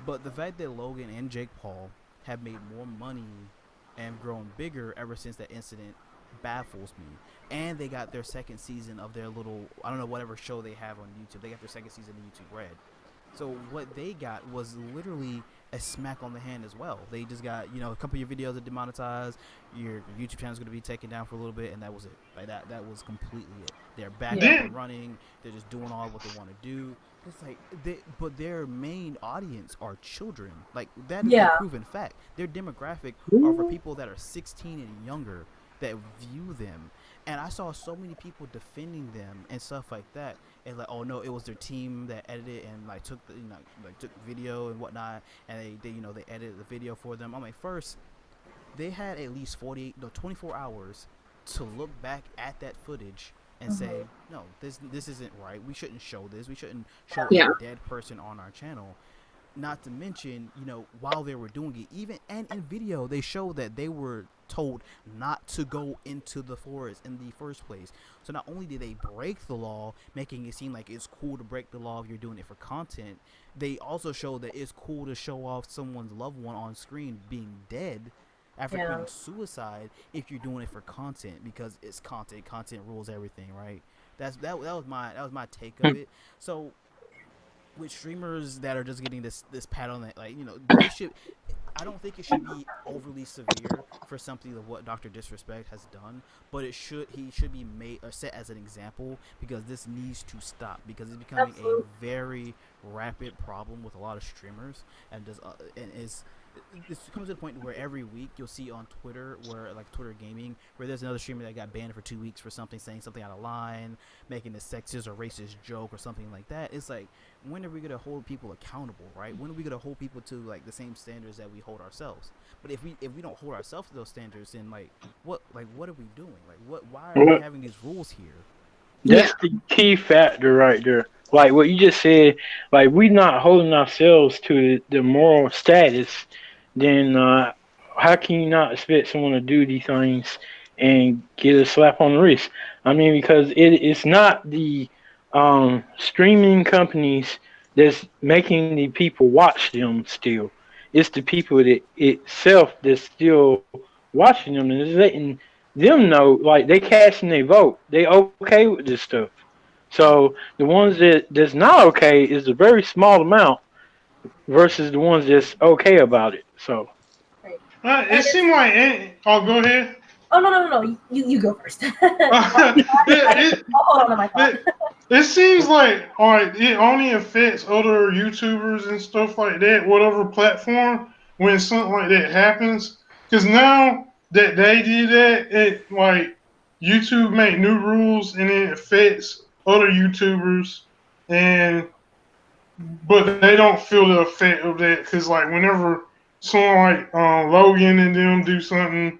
But the fact that Logan and Jake Paul have made more money and grown bigger ever since that incident baffles me. And they got their second season of their little, I don't know, whatever show they have on YouTube. They got their second season of YouTube Red. So what they got was literally a smack on the hand as well. They just got, a couple of your videos are demonetized, your YouTube channel is going to be taken down for a little bit, and that was it. Like that was completely it. They're back up and running. They're just doing all what they want to do. It's like, but their main audience are children. Like that is a proven fact. Their demographic are for people that are 16 and younger that view them. And I saw so many people defending them and stuff like that, and like, oh no, it was their team that edited and like took the, took video and whatnot, and they edited the video for them. I'm like, first, they had at least 24 hours to look back at that footage and say, no, this isn't right. We shouldn't show this. We shouldn't show a dead person on our channel. Not to mention, while they were doing it, even and in video, they showed that they were told not to go into the forest in the first place. So not only did they break the law, making it seem like it's cool to break the law if you're doing it for content, they also showed that it's cool to show off someone's loved one on screen being dead after committing suicide if you're doing it for content, because it's content. Content rules everything, right? That was my take of it. So with streamers that are just getting this pat on that, like, they should, I don't think it should be overly severe for something of what Dr. Disrespect has done, but he should be made or set as an example, because this needs to stop, because it's becoming a very rapid problem with a lot of streamers, and just this comes to the point where every week you'll see on Twitter, where like Twitter gaming, where there's another streamer that got banned for 2 weeks for saying something out of line, making a sexist or racist joke or something like that. It's like, when are we gonna hold people accountable, right? When are we gonna hold people to like the same standards that we hold ourselves? But if we don't hold ourselves to those standards, then what are we doing? Why are we having these rules here? That's the key factor right there. Like what you just said, like we're not holding ourselves to the moral status, then how can you not expect someone to do these things and get a slap on the wrist? I mean, because it's not the streaming companies that's making the people watch them still. It's the people that itself that's still watching them and is letting them know, like, they casting their vote. They okay with this stuff. So the ones that's not okay is a very small amount versus the ones that's okay about it. So it seemed like go ahead. Oh no! You go first. Hold on to my thought. It seems like it only affects other YouTubers and stuff like that, whatever platform, when something like that happens. Because now that they did that, it like YouTube make new rules and it affects other YouTubers, but they don't feel the effect of that, because like whenever someone like Logan and them do something,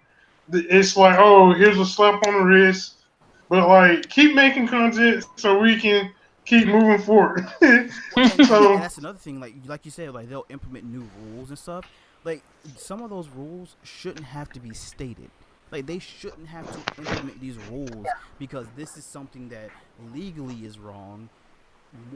it's like, oh, here's a slap on the wrist. But like, keep making content so we can keep moving forward. So that's another thing. Like you said, like they'll implement new rules and stuff. Like some of those rules shouldn't have to be stated. Like they shouldn't have to implement these rules because this is something that legally is wrong,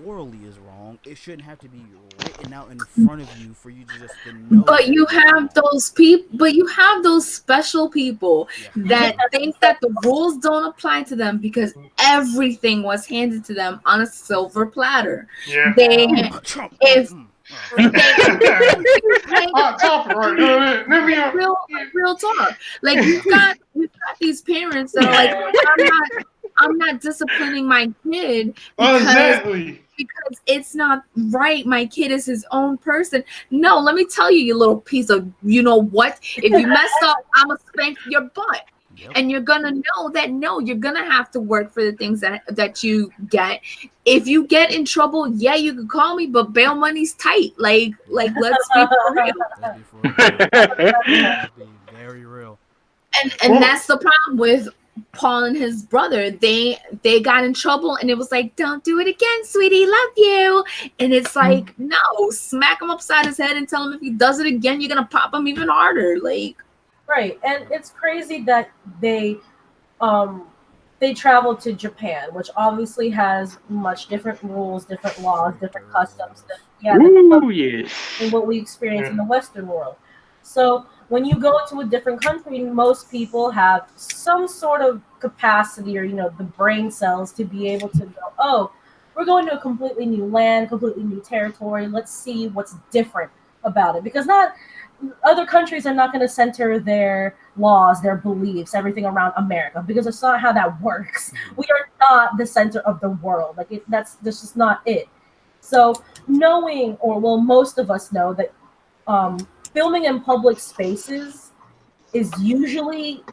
morally is wrong. It shouldn't have to be written out in front of you for you to just to know. But you have those people. But you have those special people that think that the rules don't apply to them because everything was handed to them on a silver platter. Yeah. If hot topic right there. Real talk. Like we've got these parents that are like, I'm not disciplining my kid because it's not right. My kid is his own person. No, let me tell you, you little piece of you know what. If you mess up, I'm gonna spank your butt. Yep. And you're gonna know that you're gonna have to work for the things that you get. If you get in trouble, yeah, you can call me, but bail money's tight. Like let's be for real. Let's be very real. And that's the problem with Paul and his brother. They got in trouble, and it was like, don't do it again, sweetie, love you. And it's like, no, smack him upside his head and tell him if he does it again, you're gonna pop him even harder. Like. Right, and it's crazy that they traveled to Japan, which obviously has much different rules, different laws, different customs than what we experience in the Western world. So when you go to a different country, most people have some sort of capacity or the brain cells to be able to go, oh, we're going to a completely new land, completely new territory. Let's see what's different about it, because other countries are not going to center their laws, their beliefs, everything around America, because that's not how that works. We are not the center of the world. That's just not it. So most of us know that filming in public spaces is usually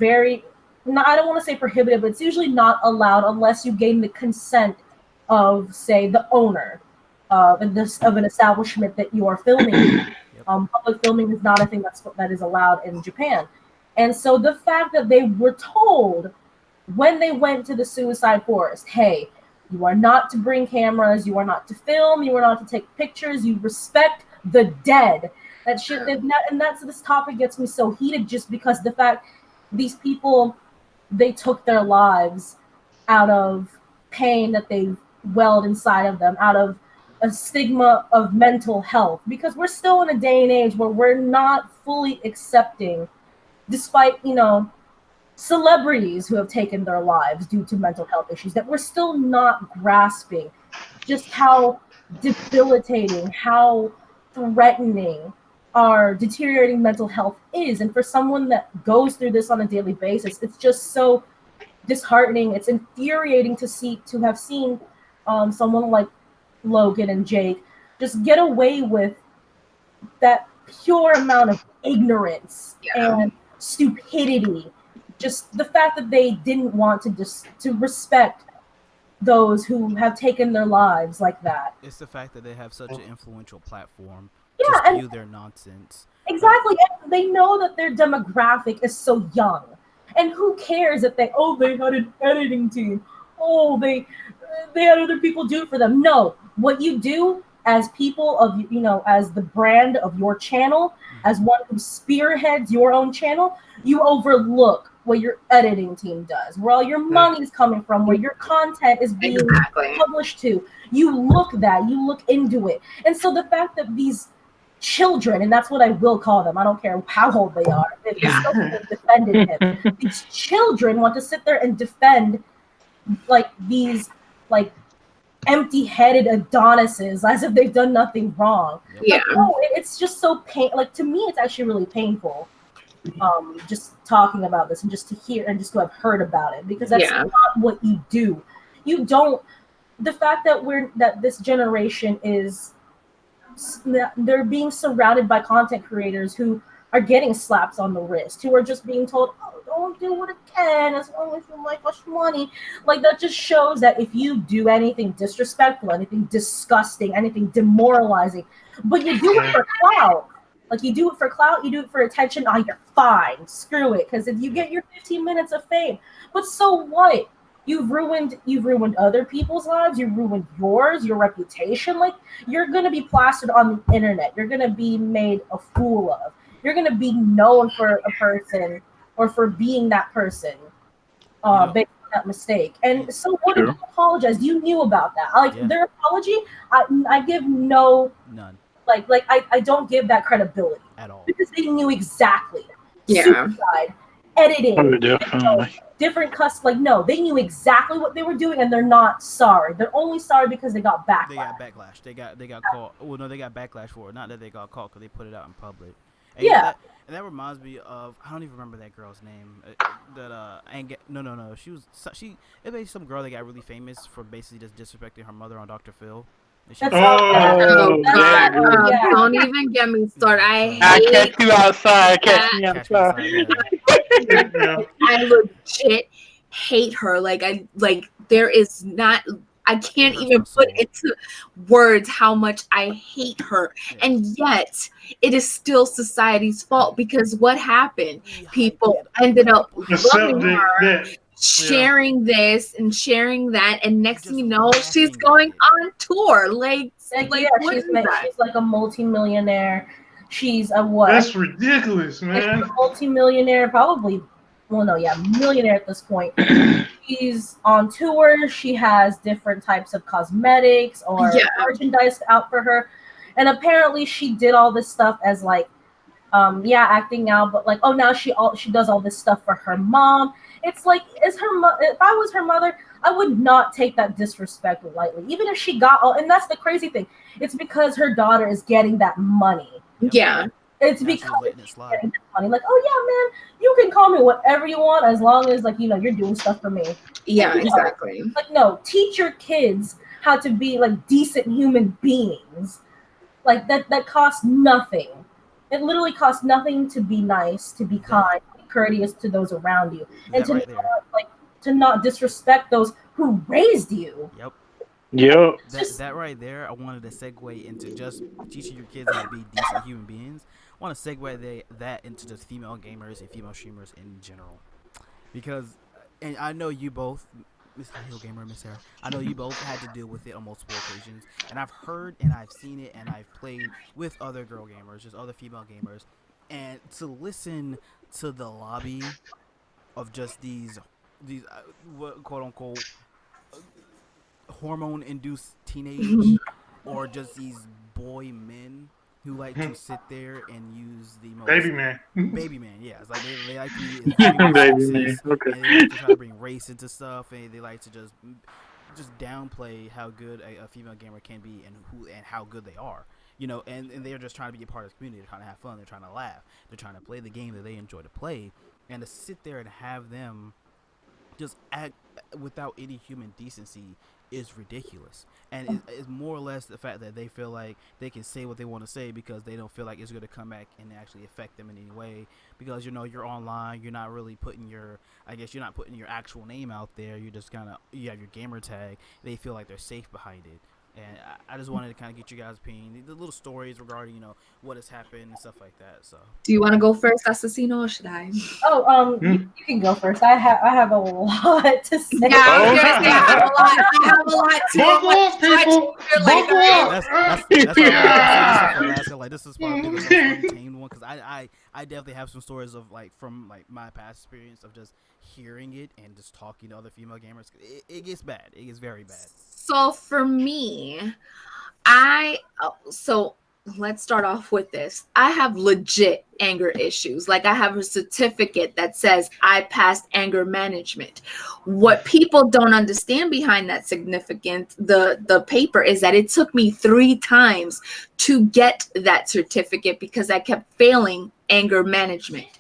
I don't want to say prohibited, but it's usually not allowed unless you gain the consent of, say, the owner of an establishment that you are filming. Public filming is not a thing that is allowed in Japan. And so the fact that they were told when they went to the suicide forest, hey, you are not to bring cameras, you are not to film, you are not to take pictures, you respect the dead. This topic gets me so heated just because the fact these people, they took their lives out of pain that they've welled inside of them, out of a stigma of mental health, because we're still in a day and age where we're not fully accepting, despite celebrities who have taken their lives due to mental health issues, that we're still not grasping just how debilitating, how threatening our deteriorating mental health is. And for someone that goes through this on a daily basis, it's just so disheartening. It's infuriating to have seen someone like Logan and Jake just get away with that pure amount of ignorance and stupidity. Just the fact that they didn't want to respect those who have taken their lives like that. It's the fact that they have such an influential platform to spew their nonsense. Exactly. And they know that their demographic is so young. And who cares if they had an editing team. Oh, they had other people do it for them. No, what you do as people of, as the brand of your channel, as one who spearheads your own channel, you overlook what your editing team does, where all your money's coming from, where your content is being published to. You look into it. And so the fact that these children, and that's what I will call them, I don't care how old they are, they defended him. These children want to sit there and defend these empty-headed Adonises as if they've done nothing wrong. It's just so to me it's actually really painful just talking about this and just to hear and just to have heard about it, because that's not what you do. You don't. The fact that this generation they're being surrounded by content creators who are getting slaps on the wrist, who are just being told, oh, don't do it again as long as you make us money. That just shows that if you do anything disrespectful, anything disgusting, anything demoralizing, but you do it for clout, you do it for clout, you do it for attention, you're fine. Screw it, because if you get your 15 minutes of fame, but so what? You've ruined other people's lives. You've ruined yours, your reputation. You're gonna be plastered on the internet. You're gonna be made a fool of. You're gonna be known for a person or for being that person based on that mistake. And so what if Sure. you apologize? You knew about that. Like their apology, I give None I don't give that credibility at all. because they knew exactly. Yeah. Suicide, editing, Oh, definitely. different no, they knew exactly what they were doing, and they're not sorry. They're only sorry because they got backlash. They got backlash. They got caught. Well, no, they got backlash for it. Not that they got caught because they put it out in public. And Yeah. that reminds me of, I don't even remember that girl's name. No. She it was some girl that got really famous for basically just disrespecting her mother on Dr. Phil. That's Oh, yeah. Don't even get me started. I catch you outside. Catch me Catch me outside. outside, yeah. I legit hate her. There is not. I can't hurts even my put soul. into words how much I hate her. Yeah. And yet, it is still society's fault because what happened? People ended up loving her, sharing this and sharing that, and next thing you know, she's going on tour. She's like a multimillionaire. She's a what? That's ridiculous, man. She's a multimillionaire, probably. Well, no, yeah, millionaire at this point. She's on tour. She has different types of cosmetics or merchandise out for her, and apparently she did all this stuff as acting out, but now she does all this stuff for her mom. It's like, if I was her mother, I would not take that disrespect lightly, even if she got and that's the crazy thing. It's because her daughter is getting that money. Yeah. It's because she's getting that money. Like, oh yeah, man, you can call me whatever you want as long as you're doing stuff for me. Yeah, exactly. No, teach your kids how to be decent human beings. That costs nothing. It literally costs nothing to be nice, to be kind, to be courteous to those around you, and to not disrespect those who raised you. Yep. That right there, I wanted to segue into just teaching your kids how to be decent human beings. I want to segue that into just female gamers and female streamers in general, because, and I know you both, Miss Hill Gamer, Miss Sarah, I know you both had to deal with it on multiple occasions, and I've heard and I've seen it, and I've played with other girl gamers, just other female gamers, and to listen to the lobby of just these what quote unquote hormone-induced teenage or just these boy men who like to sit there and use the most baby man, yeah. It's like they like to be baby man. Okay. And they like to try to bring race into stuff, and they like to just downplay how good a female gamer can be and how good they are. And they're just trying to be a part of the community. They're trying to have fun. They're trying to laugh. They're trying to play the game that they enjoy to play, and to sit there and have them just act without any human decency is ridiculous. And it's more or less the fact that they feel like they can say what they want to say because they don't feel like it's going to come back and actually affect them in any way, because you're online, you're not really putting your actual name out there. You just you have your gamer tag. They feel like they're safe behind it. And I just wanted to kind of get you guys' opinion, the little stories regarding what has happened and stuff like that. So, do you want to go first, Assassino, or should I? You can go first. I have a lot to say. Yeah, I was gonna say I have a lot too. Buckle up, people. Buckle up. This is probably the most untamed one, because I definitely have some stories of from my past experience of just hearing it and just talking to other female gamers. It gets bad. It gets very bad. So for me, let's start off with this. I have legit anger issues. I have a certificate that says I passed anger management. What people don't understand behind that the paper is that it took me 3 times to get that certificate because I kept failing anger management.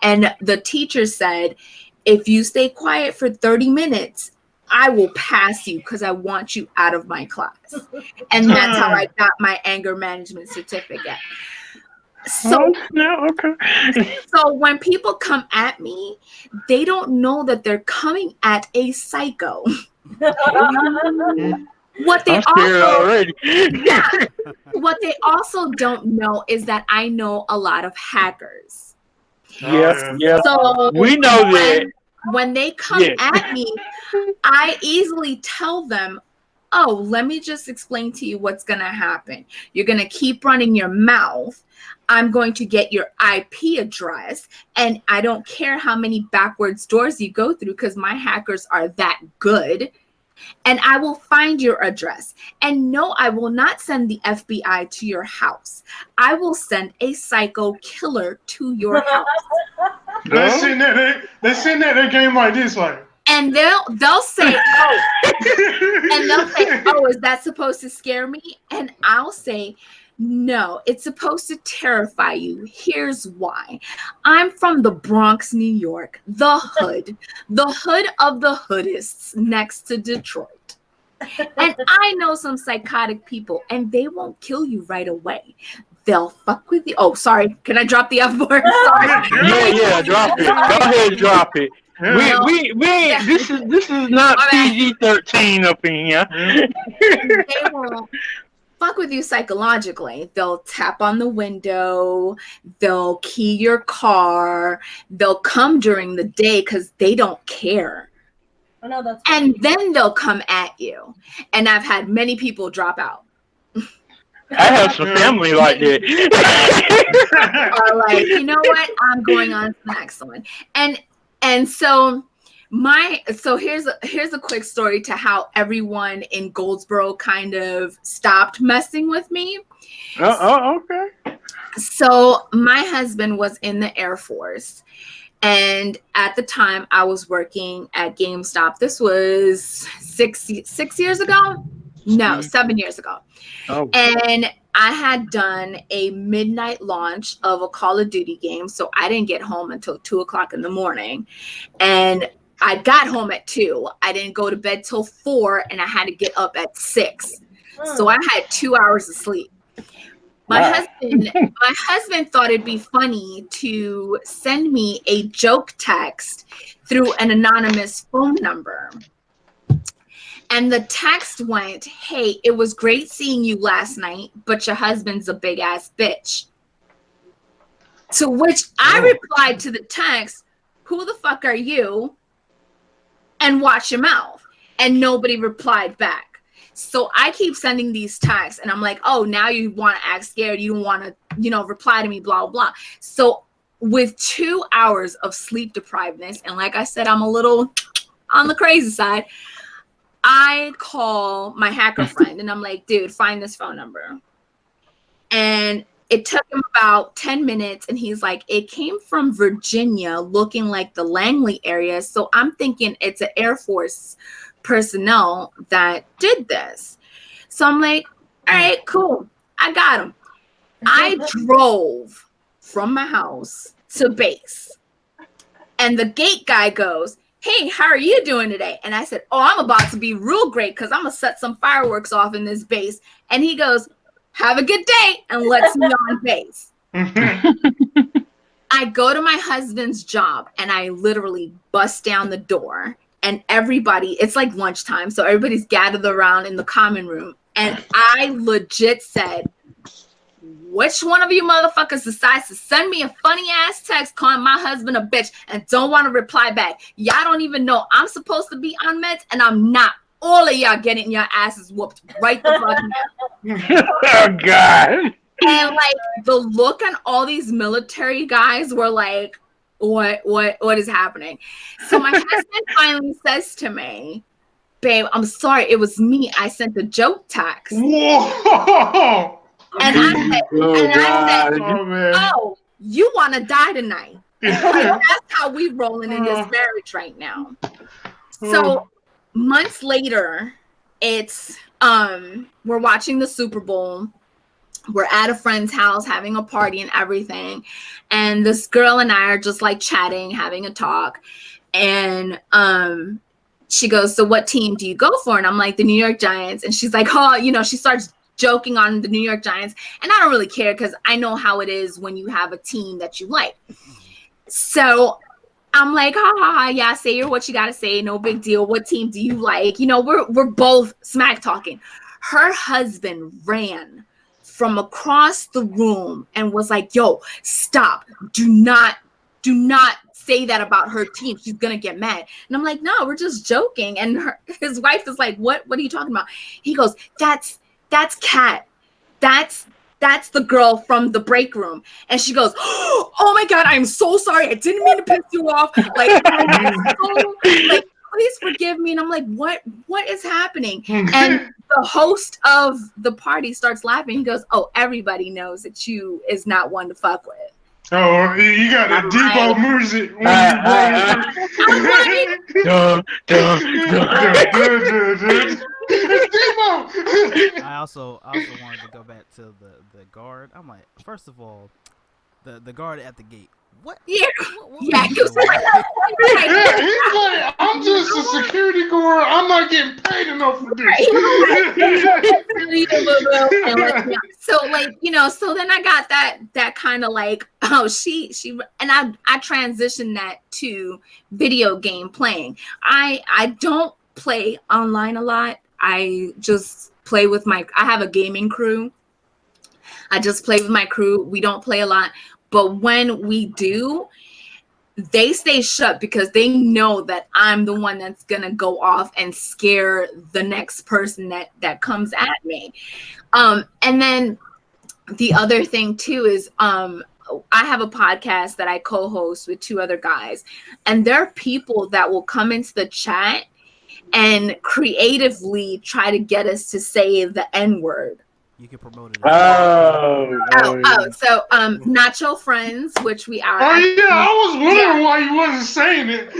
And the teacher said, if you stay quiet for 30 minutes, I will pass you because I want you out of my class. And that's how I got my anger management certificate. So when people come at me, they don't know that they're coming at a psycho. What they also don't know is that I know a lot of hackers. Yeah. So we know that. When they come at me, I easily tell them, oh, let me just explain to you what's going to happen. You're going to keep running your mouth. I'm going to get your IP address, and I don't care how many backwards doors you go through because my hackers are that good. And I will find your address. And no, I will not send the FBI to your house. I will send a psycho killer to your house. They send that game like this, like. And they'll say, oh, and they'll say, oh, is that supposed to scare me? And I'll say, no, it's supposed to terrify you. Here's why. I'm from the Bronx, New York, the hood of the hoodists next to Detroit. And I know some psychotic people, and they won't kill you right away. They'll fuck with you. Oh, sorry. Can I drop the F word? Sorry. Yeah, drop it. Go ahead, drop it. We this is not PG-13 up in here. They won't fuck with you psychologically. They'll tap on the window, they'll key your car, they'll come during the day because they don't care. Oh, no, that's and then they'll come at you. And I've had many people drop out. I have some family like that. Are like, you know what? I'm going on to the next one. And so here's a quick story to how everyone in Goldsboro kind of stopped messing with me. Okay. So my husband was in the Air Force, and at the time I was working at GameStop. This was 6 years ago. No, 7 years ago. Oh. And I had done a midnight launch of a Call of Duty game, so I didn't get home until 2:00 in the morning. And I got home at 2. I didn't go to bed till 4, and I had to get up at 6. So I had 2 hours of sleep. My husband thought it'd be funny to send me a joke text through an anonymous phone number. And the text went, hey, it was great seeing you last night, but your husband's a big ass bitch. To which I replied to the text, who the fuck are you? And watch your mouth. And nobody replied back. So I keep sending these texts and I'm like, oh, now you want to act scared. You don't want to, reply to me, blah, blah. So with 2 hours of sleep deprivedness, and like I said, I'm a little on the crazy side, I call my hacker friend and I'm like, dude, find this phone number. And it took him about 10 minutes. And he's like, it came from Virginia, looking like the Langley area. So I'm thinking it's an Air Force personnel that did this. So I'm like, all right, cool. I got him. I drove from my house to base. And the gate guy goes, hey, how are you doing today? And I said, oh, I'm about to be real great because I'm going to set some fireworks off in this base. And he goes, have a good day, and lets me on base. I go to my husband's job, and I literally bust down the door. And everybody, it's like lunchtime, so everybody's gathered around in the common room. And I legit said, which one of you motherfuckers decides to send me a funny ass text calling my husband a bitch and don't want to reply back? Y'all don't even know I'm supposed to be on meds and I'm not. All of y'all getting your asses whooped right the fuck now. Oh God. And like the look on all these military guys were like, what is happening? So my husband finally says to me, babe, I'm sorry, it was me. I sent the joke text. Whoa. And I said, oh, you want to die tonight. That's how we rolling in this marriage right now. So months later, it's we're watching the Super Bowl. We're at a friend's house having a party and everything. And this girl and I are just like chatting, having a talk. And she goes, so what team do you go for? And I'm like, the New York Giants. And she's like, oh, she starts joking on the New York Giants, and I don't really care because I know how it is when you have a team that you like. So I'm like, yeah, say what you gotta say, no big deal. What team do you like? We're both smack talking. Her husband ran from across the room and was like, yo, stop, do not do not say that about her team. She's gonna get mad. And I'm like, no, we're just joking. And his wife is like, what are you talking about? He goes, that's Kat. That's the girl from the break room. And she goes, oh my God, I'm so sorry. I didn't mean to piss you off. Like, please forgive me. And I'm like, what is happening? And the host of the party starts laughing. He goes, oh, everybody knows that you is not one to fuck with. Oh, you got a Debo music. It's Debo. I also wanted to go back to the guard. I'm like, first of all, the guard at the gate. What? Yeah, Yeah, he's like, I'm just a security guard. I'm not getting paid enough for this. So like, so then I got that kind of like, oh, she and I transitioned that to video game playing. I don't play online a lot. I just play with I have a gaming crew. I just play with my crew. We don't play a lot. But when we do, they stay shut because they know that I'm the one that's going to go off and scare the next person that comes at me. And then the other thing too is I have a podcast that I co-host with 2 other guys. And there are people that will come into the chat and creatively try to get us to say the N-word. You can promote it. So Nacho Friends, which we are. Oh yeah, I was wondering why you wasn't saying it.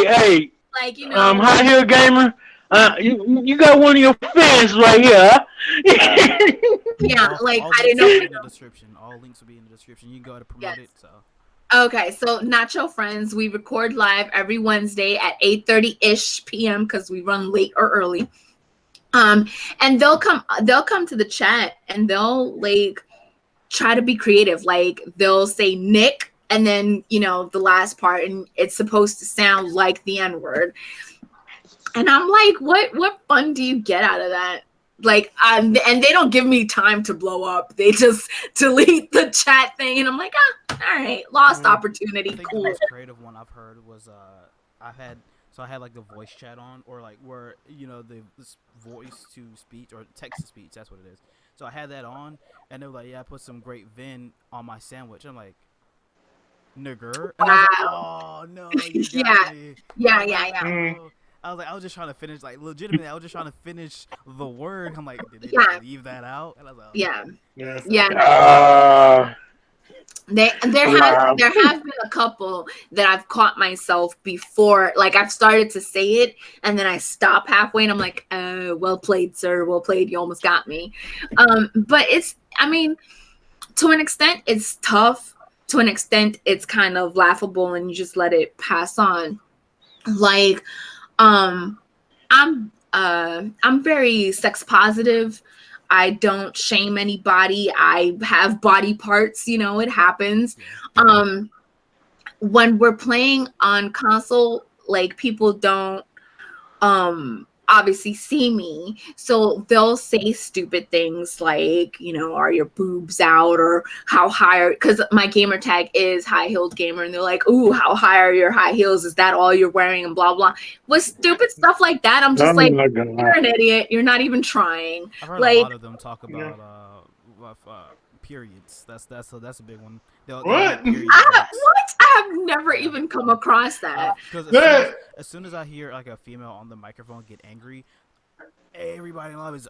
Hey. Like, High Heel Gamer. You got one of your fans right here. Yeah, like all I didn't know. In the description. All links will be in the description. You can go ahead and promote it. So. Okay, so Nacho Friends, we record live every Wednesday at 8:30-ish p.m. because we run late or early. And they'll come to the chat and they'll like try to be creative. Like they'll say Nick and then the last part, and it's supposed to sound like the N-word. And I'm like, what fun do you get out of that? Like, and they don't give me time to blow up. They just delete the chat thing, and I'm like, all right, lost opportunity. I think cool. The most creative one I've heard was I had like the voice chat on, or like where the voice to speech or text to speech. That's what it is. So I had that on, and they were like, yeah, I put some great vin on my sandwich. I'm like, nigger. And I was like, oh no, you got me. Yeah. I was just trying to finish, like, legitimately, I was just trying to finish the word. I'm like, did they leave that out? And I was like, yeah. There have been a couple that I've caught myself before, like I've started to say it and then I stop halfway and I'm like, well played, sir, well played, you almost got me. But to an extent it's tough, to an extent it's kind of laughable and you just let it pass on. Like I'm very sex positive. I don't shame anybody. I have body parts, it happens. When we're playing on console, like people don't obviously see me. So they'll say stupid things like, are your boobs out, or how high because my gamer tag is high heeled gamer, and they're like, ooh, how high are your high heels? Is that all you're wearing? And blah blah. With stupid stuff like that, I'm just like, you're an idiot. You're not even trying. I've heard like, a lot of them talk about periods. That's a big one. What? What? I have never even come across that. Because as soon as I hear like a female on the microphone get angry, everybody in love is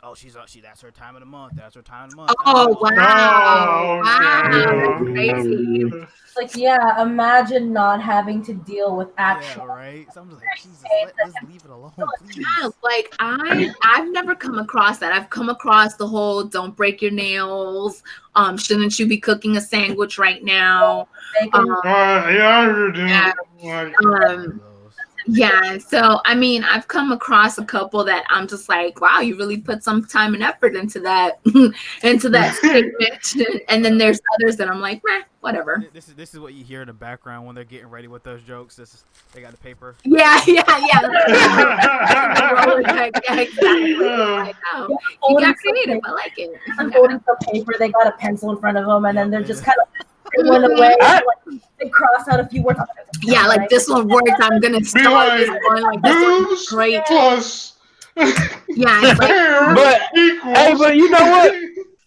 that's her time of the month. That's her time of the month. Oh wow! Wow, that's crazy. Like, yeah, imagine not having to deal with actual. Yeah, right. So I'm just like, Jesus, just leave it alone, please. Yeah, like I've never come across that. I've come across the whole "don't break your nails." Shouldn't you be cooking a sandwich right now? yeah, I heard that. Yeah, so I mean, I've come across a couple that I'm just like, wow, you really put some time and effort into that, into that statement. And then there's others that I'm like, meh, whatever. This is what you hear in the background when they're getting ready with those jokes. They got the paper. Yeah. Yeah, exactly. Like, oh, you got creative. I like it. I'm holding some paper. They got a pencil in front of them, and then they're just kind of went away. Like, they cross out a few words. Yeah, like this one worked. I'm gonna start this one. Like this one's great. Plus. Yeah, it's like, but hey, but you know what?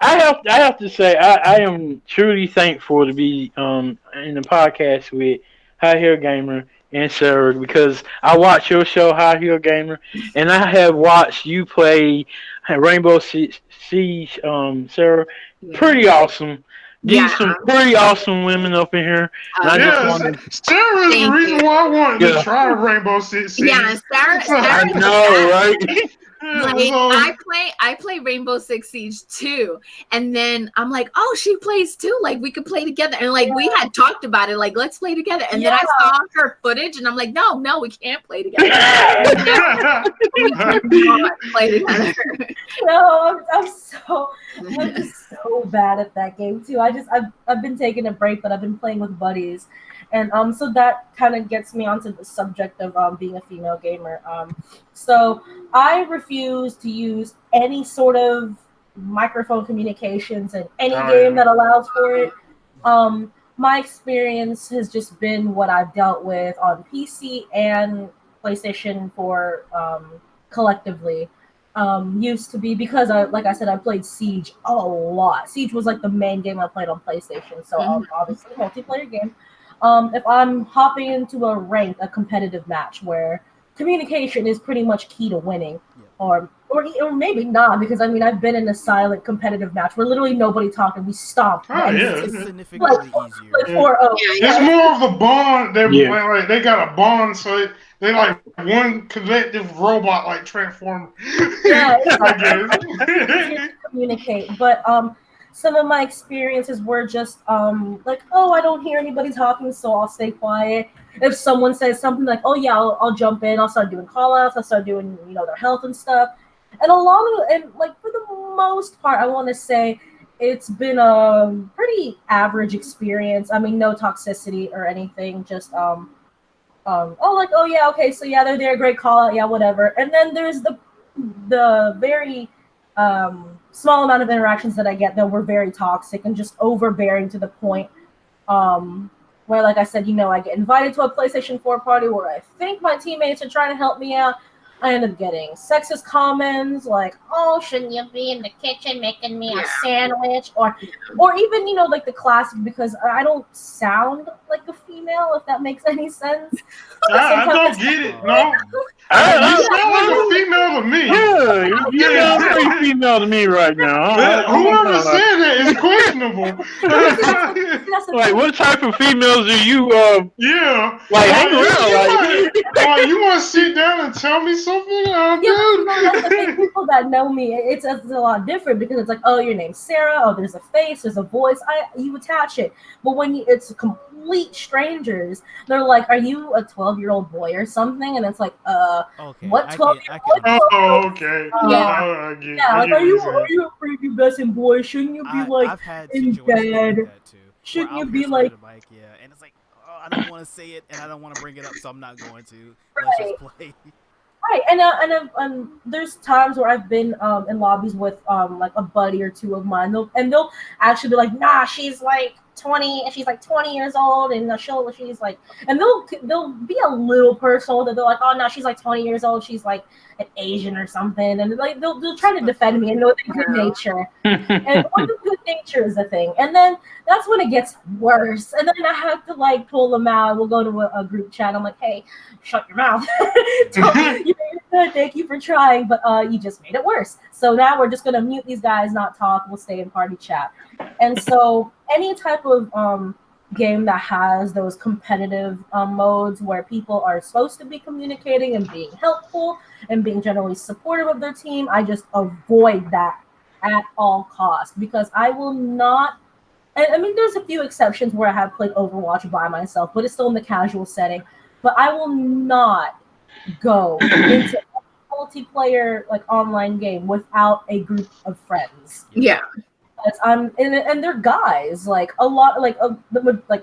I have to say I am truly thankful to be in the podcast with High Heel Gamer and Sarah, because I watch your show High Heel Gamer, and I have watched you play Rainbow Siege, Sarah. yeah. Pretty awesome. These Yeah. some pretty awesome women up in here. And I just wanted, Sarah's the Thank reason you. why I wanted to try Rainbow Six Siege. Yeah, Sarah. I know, right? Like I play Rainbow Six Siege too, and then I'm like, oh, she plays too. Like we could play together, and like we had talked about it, like let's play together. And then I saw her footage, and I'm like, no, we can't play together. We cannot play together. No, I'm just so bad at that game too. I've been taking a break, but I've been playing with buddies, and so that kind of gets me onto the subject of being a female gamer. So I refuse to use any sort of microphone communications in any game that allows for it. My experience has just been what I've dealt with on PC and PlayStation for collectively. Used to be, because like I said, I played Siege a lot. Siege was like the main game I played on PlayStation, so obviously a multiplayer game. If I'm hopping into a competitive match where communication is pretty much key to winning, or maybe not, because I mean I've been in a silent competitive match where literally nobody talked and we stomped. It's significantly easier. Like 4-0. It's more of a bond. Like, they got a bond, so they like one collective robot, like Transformer. Yeah, I guess. Communicate, but some of my experiences were just like, oh, I don't hear anybody talking, so I'll stay quiet. If someone says something like, oh yeah, I'll jump in, I'll start doing call outs, I'll start doing, their health and stuff. And for the most part, I want to say it's been a pretty average experience. I mean, no toxicity or anything, just oh yeah, okay, so yeah, they're there, great call out, yeah, whatever. And then there's the very small amount of interactions that I get that were very toxic and just overbearing to the point where, like I said, I get invited to a PlayStation 4 party where I think my teammates are trying to help me out. I end up getting sexist comments like, oh, shouldn't you be in the kitchen making me a sandwich? Or even, like the classic, because I don't sound like a female, if that makes any sense. I don't get it. No. You sound like a female to me. Yeah, you sound very female to me right now. Whoever said that is questionable. Like, what type of females do you like hang around? Like, you want to sit down and tell me something? That's the thing. People that know me, it's a lot different, because it's like, oh, your name's Sarah. Oh, there's a face, there's a voice. You attach it. But when it's complete strangers, they're like, are you a 12-year-old boy or something? And it's like, okay, what 12-year-old? Oh, okay. Like, are you a freaking besting boy? Shouldn't you be like in bed? Like that too, shouldn't you be like, and it's like, oh, I don't want to say it and I don't want to bring it up, so I'm not going to. Right. Let's just play. Right, and there's times where I've been in lobbies with like a buddy or two of mine, they'll actually be like, nah, she's like 20, and she's like 20 years old, and she's like, and they'll be a little personal, that they're like, oh no, she's like 20 years old, she's like an Asian or something, and like they'll try to defend me and know the good nature, and when the good nature is a thing, and then that's when it gets worse, and then I have to like pull them out. We'll go to a group chat. I'm like, hey, shut your mouth. You made it good. Thank you for trying, but you just made it worse. So now we're just gonna mute these guys, not talk. We'll stay in party chat. And so any type of game that has those competitive modes where people are supposed to be communicating and being helpful and being generally supportive of their team, I just avoid that at all costs, because I will not. I mean, there's a few exceptions where I have played Overwatch by myself, but it's still in the casual setting. But I will not go into a multiplayer like online game without a group of friends. Yeah. And they're guys. Like a lot, like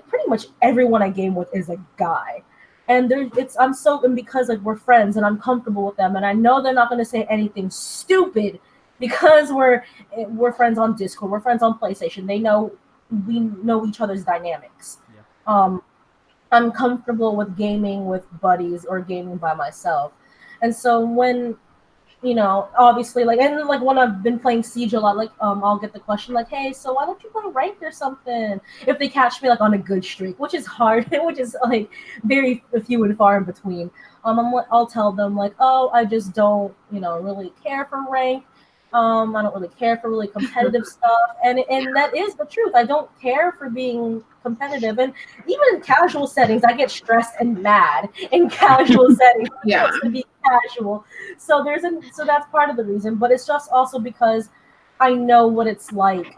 pretty much everyone I game with is a guy, and and because like we're friends and I'm comfortable with them, and I know they're not going to say anything stupid because we're friends on Discord, we're friends on PlayStation. We know each other's dynamics. Yeah. I'm comfortable with gaming with buddies or gaming by myself, and so when obviously, like, and like when I've been playing Siege a lot, like, I'll get the question like, "Hey, so why don't you play ranked or something?" If they catch me like on a good streak, which is hard, which is like very few and far in between. I'll tell them like, "Oh, I just don't, really care for ranked. I don't really care for really competitive stuff," and that is the truth. I don't care for being competitive, and even in casual settings, I get stressed and mad in casual settings. Yeah. To be casual, so that's part of the reason. But it's just also because I know what it's like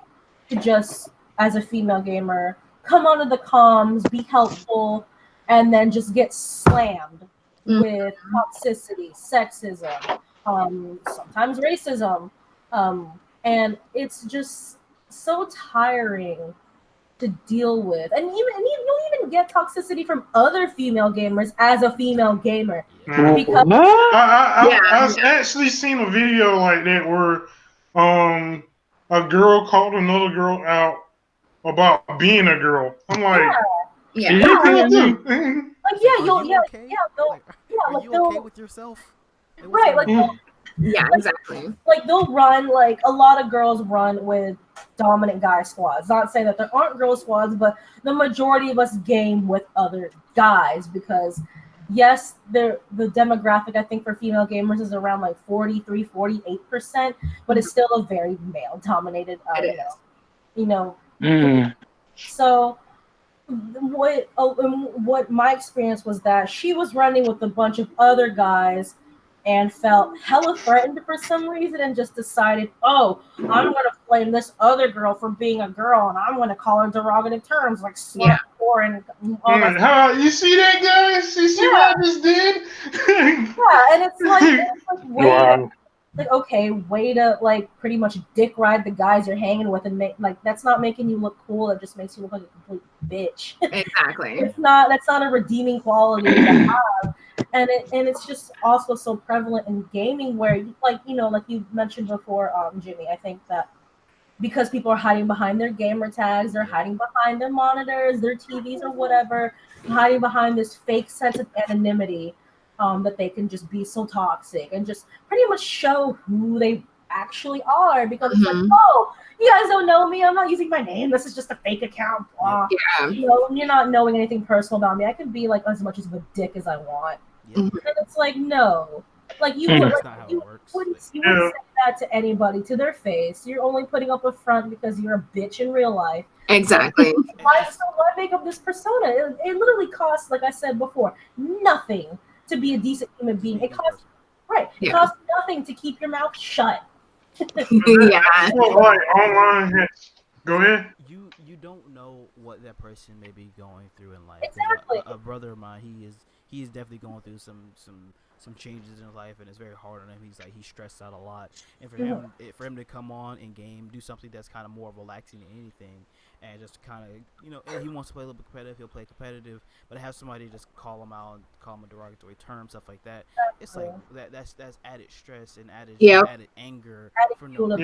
to just, as a female gamer, come onto the comms, be helpful, and then just get slammed with toxicity, sexism, sometimes racism. And it's just so tiring to deal with, and you'll even get toxicity from other female gamers as a female gamer. Because I've actually seen a video like that where a girl called another girl out about being a girl. I'm like, yeah. you like, yeah, Are you okay? Are you okay they'll, with yourself? right, like, yeah, exactly. like they'll run, like a lot of girls run with dominant guy squads. Not saying that there aren't girl squads, but the majority of us game with other guys because yes, the demographic I think for female gamers is around like 43-48%, but it's still a very male dominated so what my experience was that she was running with a bunch of other guys and felt hella threatened for some reason and just decided, oh, I'm going to blame this other girl for being a girl and I'm going to call her derogative terms like slut, whore, and all that. You see that, guys? You see what I just did? And it's like, like, okay, way to like pretty much dick ride the guys you're hanging with and make like that's not making you look cool. It just makes you look like a complete bitch. Exactly. That's not a redeeming quality to have. And it's just also so prevalent in gaming where like you mentioned before, Jimmy, I think that because people are hiding behind their gamer tags, they're hiding behind their monitors, their TVs or whatever, hiding behind this fake sense of anonymity, that they can just be so toxic and just pretty much show who they actually are because it's like, oh, you guys don't know me. I'm not using my name. This is just a fake account. Blah. Yeah. You're not knowing anything personal about me. I can be like as much of a dick as I want. Yeah. And it's like, no. Like you wouldn't say that to anybody to their face. You're only putting up a front because you're a bitch in real life. Exactly. Why make up this persona? It literally costs, like I said before, nothing to be a decent human being. It costs It costs nothing to keep your mouth shut. Yeah. Like online. Go ahead. You don't know what that person may be going through in life. Exactly. A brother of mine, he is definitely going through some changes in his life, and it's very hard on him. He's stressed out a lot, and for him to come on and game, do something that's kind of more relaxing than anything, and just kind of he wants to play a little bit competitive, he'll play competitive, but have somebody just call him out and call him a derogatory term, stuff like that. It's like that's added stress and added anger for no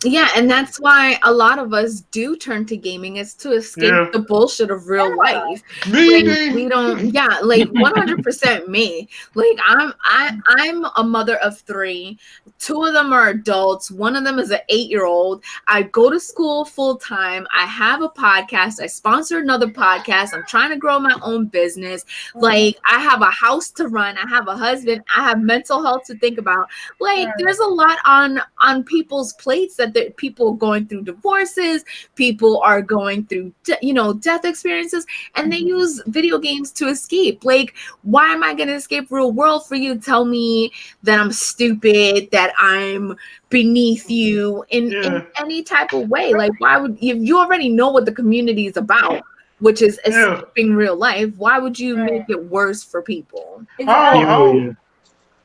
Yeah, and that's why a lot of us do turn to gaming is to escape the bullshit of real life. We don't, like 100% me. Like I'm a mother of 3. 2 of them are adults. 1 of them is an 8-year-old. I go to school full time. I have a podcast. I sponsor another podcast. I'm trying to grow my own business. Like I have a house to run. I have a husband. I have mental health to think about. Like there's a lot on people's plates that people going through divorces, people are going through death experiences, and they use video games to escape. Like, why am I going to escape real world for you to tell me that I'm stupid, that I'm beneath you in any type of way? Like, why would you already know what the community is about? which is escaping real life, why would you make it worse for people? Exactly.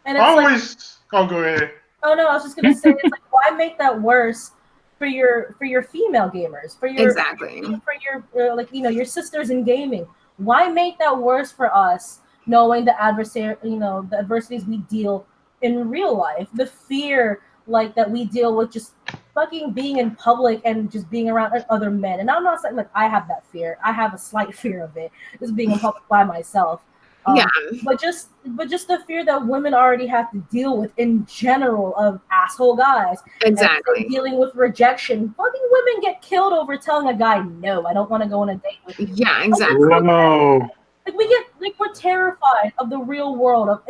And it's always. Go ahead. Oh no, I was just gonna say, it's like, why make that worse for your female gamers, for your like your sisters in gaming? Why make that worse for us, knowing the the adversities we deal in real life, the fear like that we deal with just fucking being in public and just being around other men. And I'm not saying like I have that fear. I have a slight fear of it, just being in public by myself. But just the fear that women already have to deal with in general of asshole guys. Exactly. And dealing with rejection. Fucking women get killed over telling a guy, no, I don't want to go on a date with you. Yeah, exactly. Like we're terrified of the real world, of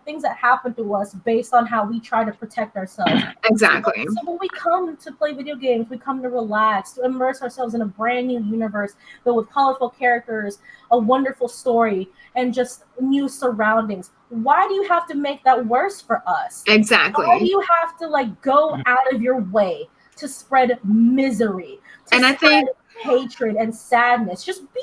things that happen to us based on how we try to protect ourselves. Exactly. So when we come to play video games, we come to relax, to immerse ourselves in a brand new universe filled with colorful characters, a wonderful story, and just new surroundings. Why do you have to make that worse for us? Exactly. Why do you have to like go out of your way to spread misery, and I think hatred and sadness? Just be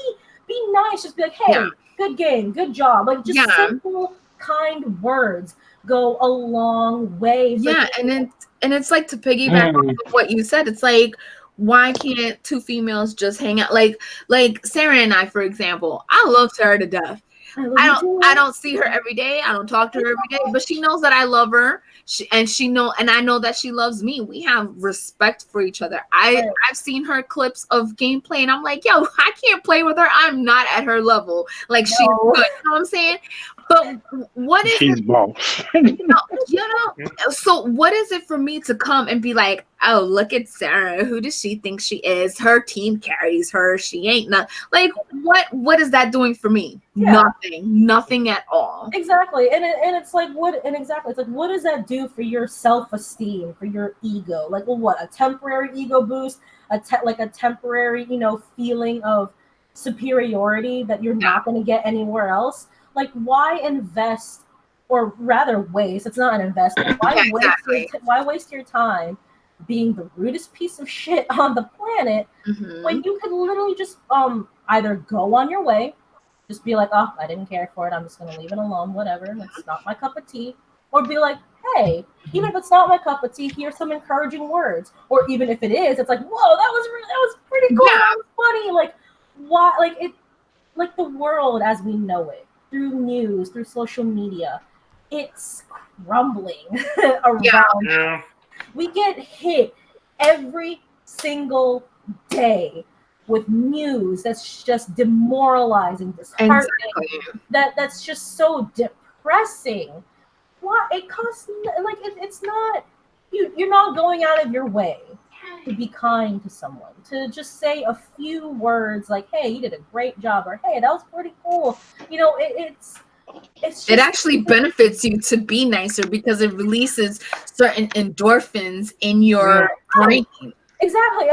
nice. Just be like, hey, good game, good job. Like just simple, kind words go a long way. And it's like, to piggyback off of what you said, it's like, why can't two females just hang out? Like Sarah and I, for example, I love Sarah to death. I don't see her every day. I don't talk to her every day, but she knows that I love her. And I know that she loves me. We have respect for each other. I've seen her clips of gameplay, and I'm like, yo, I can't play with her. I'm not at her level. Like, she's good. You know what I'm saying? But what is she's boss? So what is it for me to come and be like, oh, look at Sarah. Who does she think she is? Her team carries her. She ain't not like what is that doing for me? Nothing at all. Exactly. It's like what does that do for your self-esteem, for your ego? Like, well, what, a temporary ego boost, a temporary, feeling of superiority that you're not going to get anywhere else? Like, why invest, or rather waste? It's not an investment. Why waste your time being the rudest piece of shit on the planet when you could literally just either go on your way, just be like, oh, I didn't care for it, I'm just gonna leave it alone, whatever, it's not my cup of tea, or be like, hey, even if it's not my cup of tea, here's some encouraging words, or even if it is, it's like, whoa, that was pretty cool, that was funny, like, why, like the world as we know it, through news, through social media, it's crumbling around us. We get hit every single day with news that's just demoralizing, disheartening, that's just so depressing. Why it costs, like, it's not, you're not going out of your way to be kind to someone, to just say a few words like, hey, you did a great job, or hey, that was pretty cool. It actually benefits you to be nicer because it releases certain endorphins in your brain. Exactly,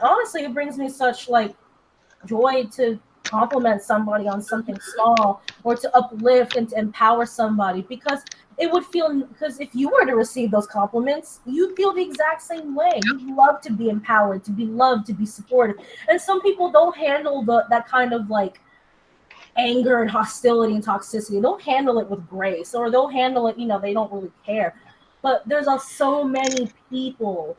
honestly, it brings me such like joy to compliment somebody on something small, or to uplift and to empower somebody, because if you were to receive those compliments, you'd feel the exact same way. You'd love to be empowered, to be loved, to be supported. And some people don't handle that kind of like anger and hostility and toxicity. They'll handle it with grace, or they'll handle it, they don't really care. But there's so many people,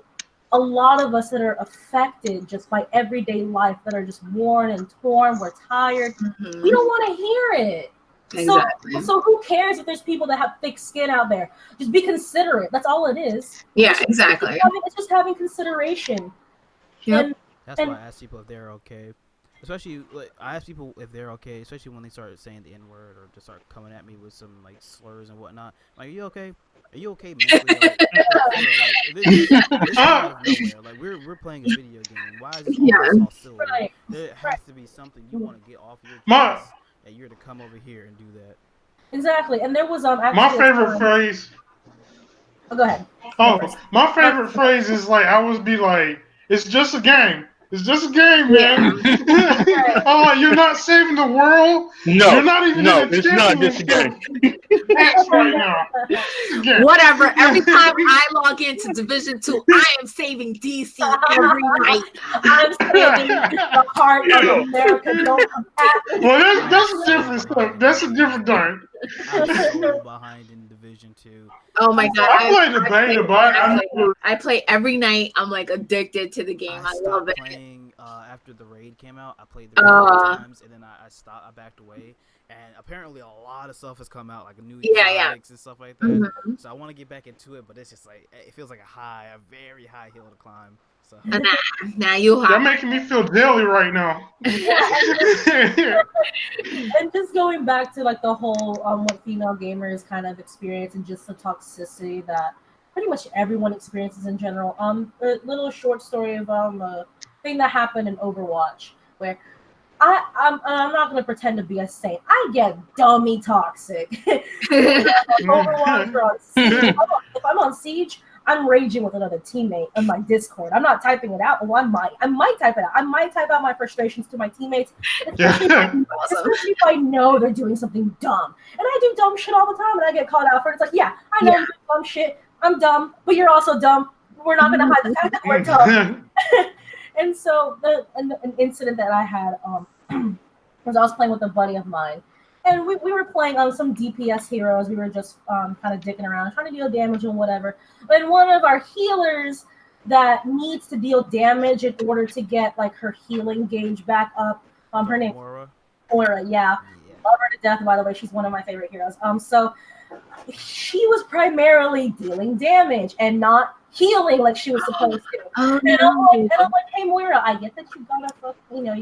a lot of us that are affected just by everyday life, that are just worn and torn. We're tired. We don't want to hear it. Exactly. So who cares if there's people that have thick skin out there? Just be considerate. That's all it is. Yeah, exactly. It's just having consideration. Yep. That's why I ask people if they're okay. Especially, like, I ask people if they're okay, especially when they start saying the N-word or just start coming at me with some like slurs and whatnot. Like, are you okay? Are you okay mentally? This is out of nowhere. Like, we're playing a video game. Why is this all hostility? Right. There has to be something you want to get off your chest, and you're to come over here and do that. Exactly. And there was actually my favorite phrase. Oh, go ahead. Oh, my favorite phrase is like, I always be like, it's just a game. It's just a game, man. I'm like, you're not saving the world. No, you're not even no, in the it's not just a game. match right now. Whatever. Every time I log into Division 2, I am saving DC every night. I'm saving the heart of America. Don't come at me. Well, that's a different stuff. That's a different thing. I'm so behind in Division 2. Oh my god! I played the beta, but I play every night. I'm like addicted to the game. I love it. Playing after the raid came out. I played the raid a few times, and then I stopped. I backed away, and apparently a lot of stuff has come out, like new exotics and stuff like that. Mm-hmm. So I want to get back into it, but it's just like it feels like a very high hill to climb. So now you You're making me feel jelly right now. And just going back to like the whole what female gamers kind of experience and just the toxicity that pretty much everyone experiences in general. A little short story of a thing that happened in Overwatch where I'm not gonna pretend to be a saint. I get dummy toxic. Overwatch or on Siege. If I'm on Siege, I'm raging with another teammate on my Discord. I'm not typing it out. Well, I might type it out. I might type out my frustrations to my teammates, especially if I know they're doing something dumb. And I do dumb shit all the time, and I get called out for it. It's like, yeah, I know you're doing dumb shit. I'm dumb, but you're also dumb. We're not gonna hide the fact that we're dumb. And so an incident that I had was I was playing with a buddy of mine. And we were playing some DPS heroes. We were just kind of dicking around, trying to deal damage and whatever. And one of our healers that needs to deal damage in order to get like her healing gauge back up. Her name Moira, yeah. Love her to death, by the way. She's one of my favorite heroes. So she was primarily dealing damage and not healing like she was supposed to. And I'm like, hey Moira, I get that you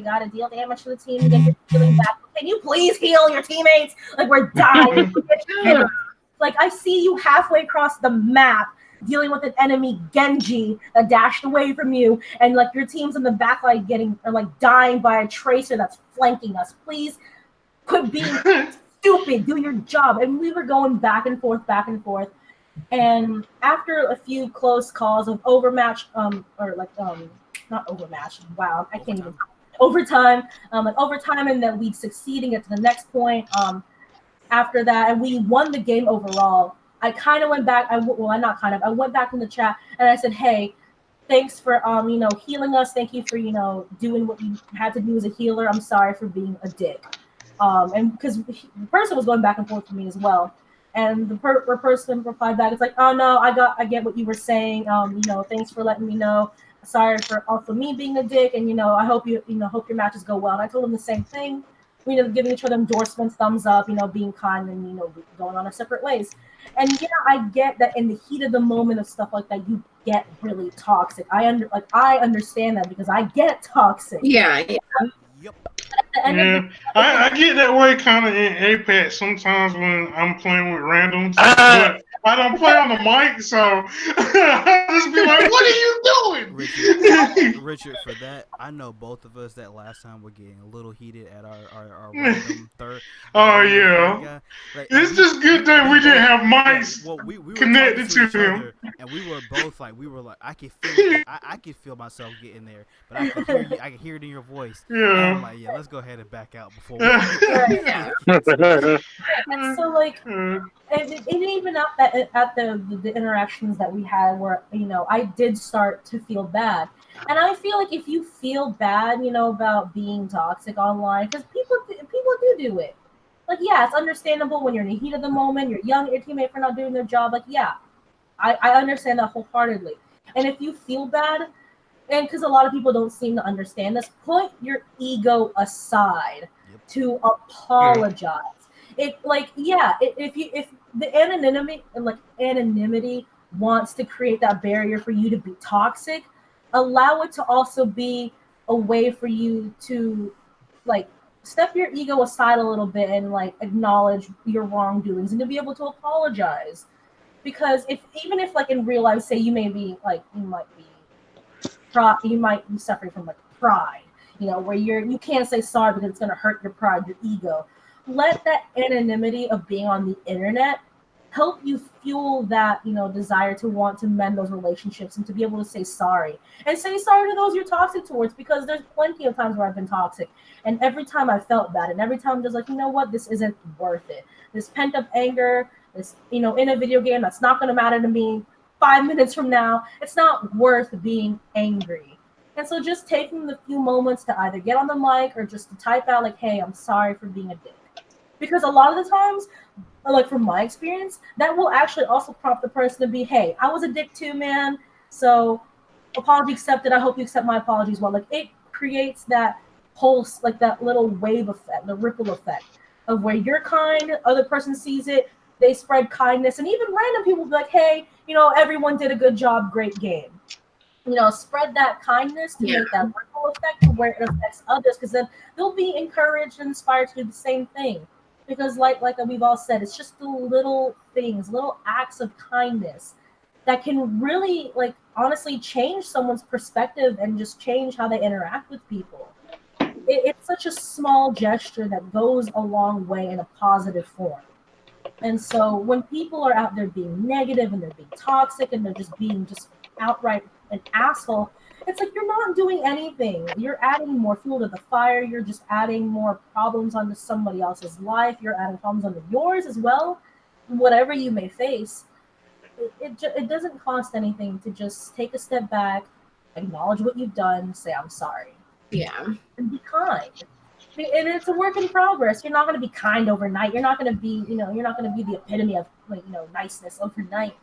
gotta deal damage to the team and get your healing back. Can you please heal your teammates? Like we're dying. Like I see you halfway across the map dealing with an enemy Genji that dashed away from you, and like your team's in the back line dying by a tracer that's flanking us. Please quit being stupid. Do your job. And we were going back and forth. And after a few close calls of overmatch, not overmatch. Wow, I can't even. Overtime, and then we succeeding at the next point. After that, and we won the game overall. I kind of went back. I went back in the chat and I said, "Hey, thanks for healing us. Thank you for doing what you had to do as a healer. I'm sorry for being a dick." And because the person was going back and forth with me as well. And the person replied back, it's like, oh no, I get what you were saying. Thanks for letting me know. Sorry for also me being a dick, and I hope hope your matches go well. And I told him the same thing. Giving each other endorsements, thumbs up, being kind, and going on our separate ways. And yeah, I get that in the heat of the moment of stuff like that, you get really toxic. I understand that because I get toxic. Yeah. Yep. I get that way kind of in Apex sometimes when I'm playing with randoms, but I don't play on the mic, so I just be like, "What are you doing?" Richard, for that, I know both of us that last time were getting a little heated at our random third. Oh yeah, it's just good that we didn't have mics we connected to him, and we were both like, I could feel myself getting there, but I could hear you. I could hear it in your voice. Yeah. I'm like, let's go ahead and back out before. And so like, and even at the interactions that we had, where I did start to feel bad, and I feel like if you feel bad, about being toxic online, because people do it. Like, yeah, it's understandable when you're in the heat of the moment, you're young, your teammate for not doing their job. Like, yeah, I understand that wholeheartedly. And if you feel bad, and because a lot of people don't seem to understand this, put your ego aside to apologize. If the anonymity wants to create that barrier for you to be toxic, allow it to also be a way for you to step your ego aside a little bit and acknowledge your wrongdoings and to be able to apologize. Because even if in real life, say you might be suffering from pride, where you can't say sorry because it's going to hurt your pride, your ego. Let that anonymity of being on the internet help you fuel that, desire to want to mend those relationships and to be able to say sorry and say sorry to those you're toxic towards, because there's plenty of times where I've been toxic, and every time I felt bad, and every time I'm just like, you know what, this isn't worth it. This pent up anger, this, in a video game that's not going to matter to me 5 minutes from now, it's not worth being angry. And so just taking the few moments to either get on the mic or just to type out like, hey, I'm sorry for being a dick. Because a lot of the times, like from my experience, that will actually also prompt the person to be, hey, I was a dick too, man. So apology accepted. I hope you accept my apology as well. Like it creates that pulse, like that little wave effect, the ripple effect of where you're kind, other person sees it, they spread kindness, and even random people will be like, hey, everyone did a good job, great game. Spread that kindness to make that ripple effect to where it affects others, because then they'll be encouraged and inspired to do the same thing. Because like we've all said, it's just the little things, little acts of kindness that can really, like, honestly change someone's perspective and just change how they interact with people. It's such a small gesture that goes a long way in a positive form. And so when people are out there being negative and they're being toxic and they're just being just outright an asshole, it's like you're not doing anything. You're adding more fuel to the fire. You're just adding more problems onto somebody else's life. You're adding problems onto yours as well. Whatever you may face, it doesn't cost anything to just take a step back, acknowledge what you've done, say I'm sorry, and be kind. And it's a work in progress. You're not going to be kind overnight. You're not going to be, you're not going to be the epitome of, like, niceness overnight.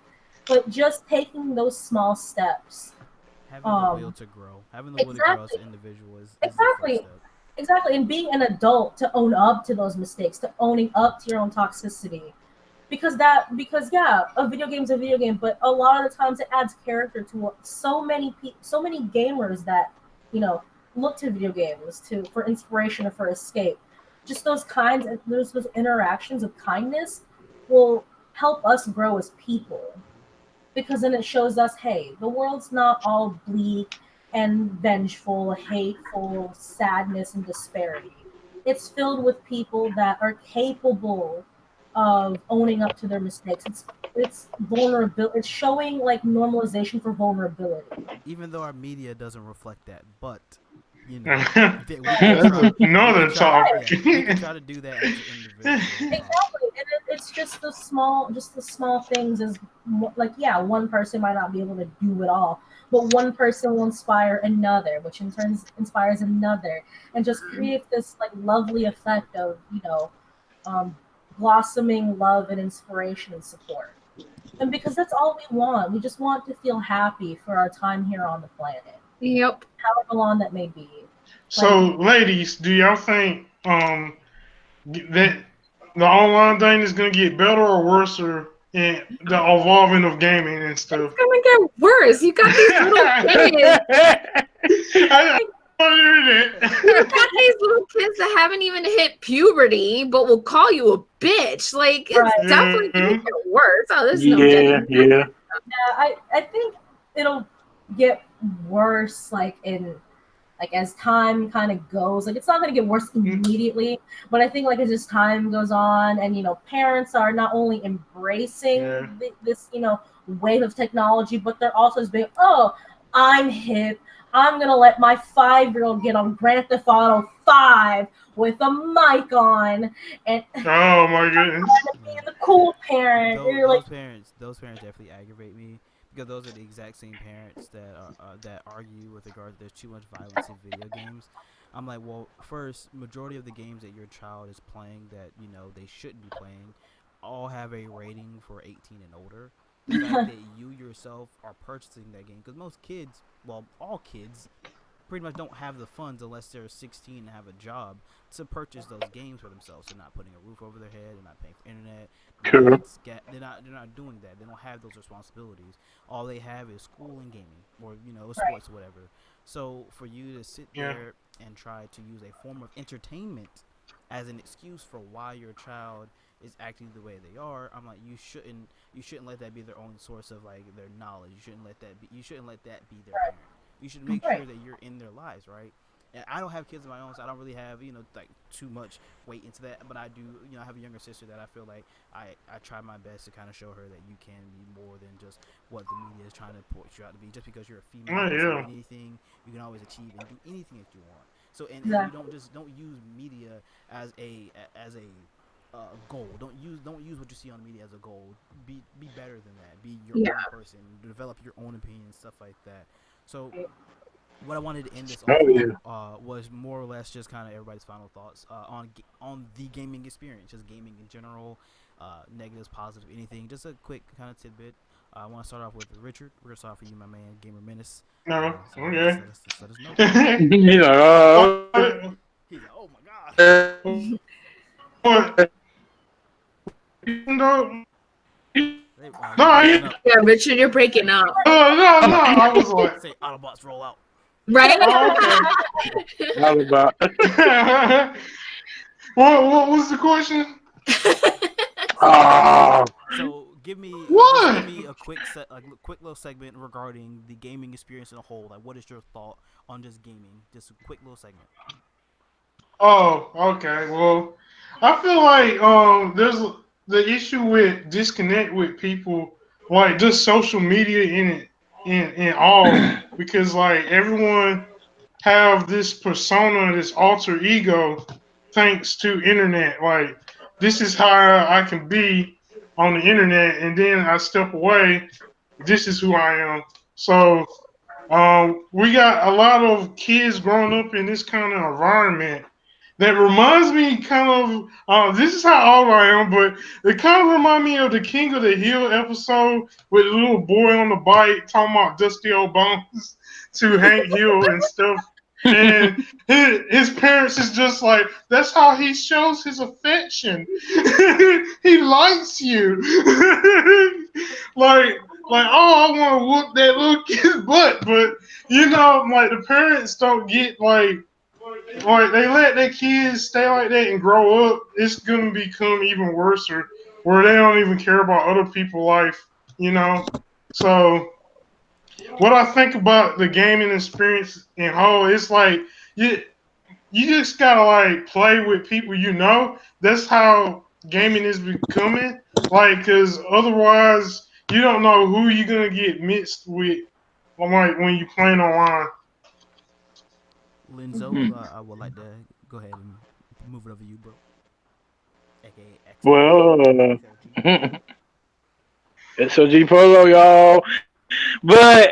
But just taking those small steps, having the will to grow, having the will to grow as an individual is the first step. Exactly, and being an adult to own up to those mistakes, to owning up to your own toxicity, because yeah, a video game's a video game, but a lot of the times it adds character to what so many gamers that look to video games for inspiration or for escape. Just those kinds of those interactions of kindness will help us grow as people, because then it shows us, hey, the world's not all bleak and vengeful, hateful, sadness, and disparity. It's filled with people that are capable of owning up to their mistakes. It's vulnerable. It's showing like normalization for vulnerability. Even though our media doesn't reflect that, but we Another talk. We can try to do that as an individual. Exactly, and it's just the small things. Is like, yeah, one person might not be able to do it all, but one person will inspire another, which in turn inspires another, and just creates this like lovely effect of blossoming love and inspiration and support. And because that's all we want, we just want to feel happy for our time here on the planet. Yep. However long that may be. So, ladies, do y'all think that the online thing is going to get better or worse, or in the evolving of gaming and stuff? It's gonna get worse. You got these little kids. You got these little kids that haven't even hit puberty, but will call you a bitch. Like, it's definitely gonna get worse. Oh, there's no getting. Yeah, I think it'll get worse, like as time kind of goes. Like, it's not going to get worse immediately, but I think like as time goes on, and parents are not only embracing this wave of technology, but they're also just being, oh, I'm hip, I'm gonna let my 5-year-old get on Grand Theft Auto 5 with a mic on, and oh my goodness, being the cool parent. Those parents definitely aggravate me, because those are the exact same parents that argue with regard to there's too much violence in video games. I'm like, well, first, majority of the games that your child is playing that they shouldn't be playing all have a rating for 18 and older. The fact that you yourself are purchasing that game, because most kids, well, all kids, pretty much don't have the funds unless they're 16 and have a job to purchase those games for themselves. They're not putting a roof over their head. They're not paying for internet. They're not doing that. They don't have those responsibilities. All they have is school and gaming, or sports or whatever. So for you to sit there and try to use a form of entertainment as an excuse for why your child is acting the way they are, I'm like, you shouldn't let that be their only source of like their knowledge. You shouldn't let that be their parent. You should make sure that you're in their lives, right? I don't have kids of my own, so I don't really have like too much weight into that. But I do, I have a younger sister that I feel like I try my best to kind of show her that you can be more than just what the media is trying to point you out to be. Just because you're a female Oh, doesn't yeah. mean anything. You can always achieve and do anything that you want. So and you Exactly. don't use media as a goal. Don't use what you see on media as a goal. Be better than that. Be your Yeah. own person. Develop your own opinions, stuff like that. So what I wanted to end this Oh, off yeah. on was more or less just kind of everybody's final thoughts on the gaming experience, just gaming in general, negatives, positive, anything. Just a quick kind of tidbit. I want to start off with Richard. We're gonna start off with you, my man, Gamer Menace. No. So Okay. just let us know. He's like, oh, He's like, oh my god. What? No, Hey, no, you breaking I, up. Yeah, Richard, you're breaking up. no. I was like, Say Autobots roll out. Right? oh, all about. okay. What was the question? Oh, So give me What? a quick little segment regarding the gaming experience in a whole. Like, what is your thought on just gaming? Just a quick little segment. Oh, okay. Well, I feel like there's the issue with disconnect with people, like just social media in all, because like everyone have this persona, this alter ego, thanks to internet. Like this is how I can be on the internet, and then I step away. This is who I am. So we got a lot of kids growing up in this kind of environment that reminds me kind of this is how old I am, but it kind of reminds me of the King of the Hill episode with the little boy on the bike talking about dusty old bones to Hank Hill and stuff. And his parents is just like, that's how he shows his affection. He likes you. like oh, I want to whoop that little kid's butt, but like the parents don't get like they let their kids stay like that and grow up, it's gonna become even worse, or where they don't even care about other people's life. So what I think about the gaming experience in whole, it's like you you just gotta like play with people you know. That's how gaming is becoming. Like, cause otherwise you don't know who you're gonna get mixed with. Like when you playing online. Linzo, I would like to go ahead and move it over to you, bro. AKA well, XLG. XLG Polo, y'all. But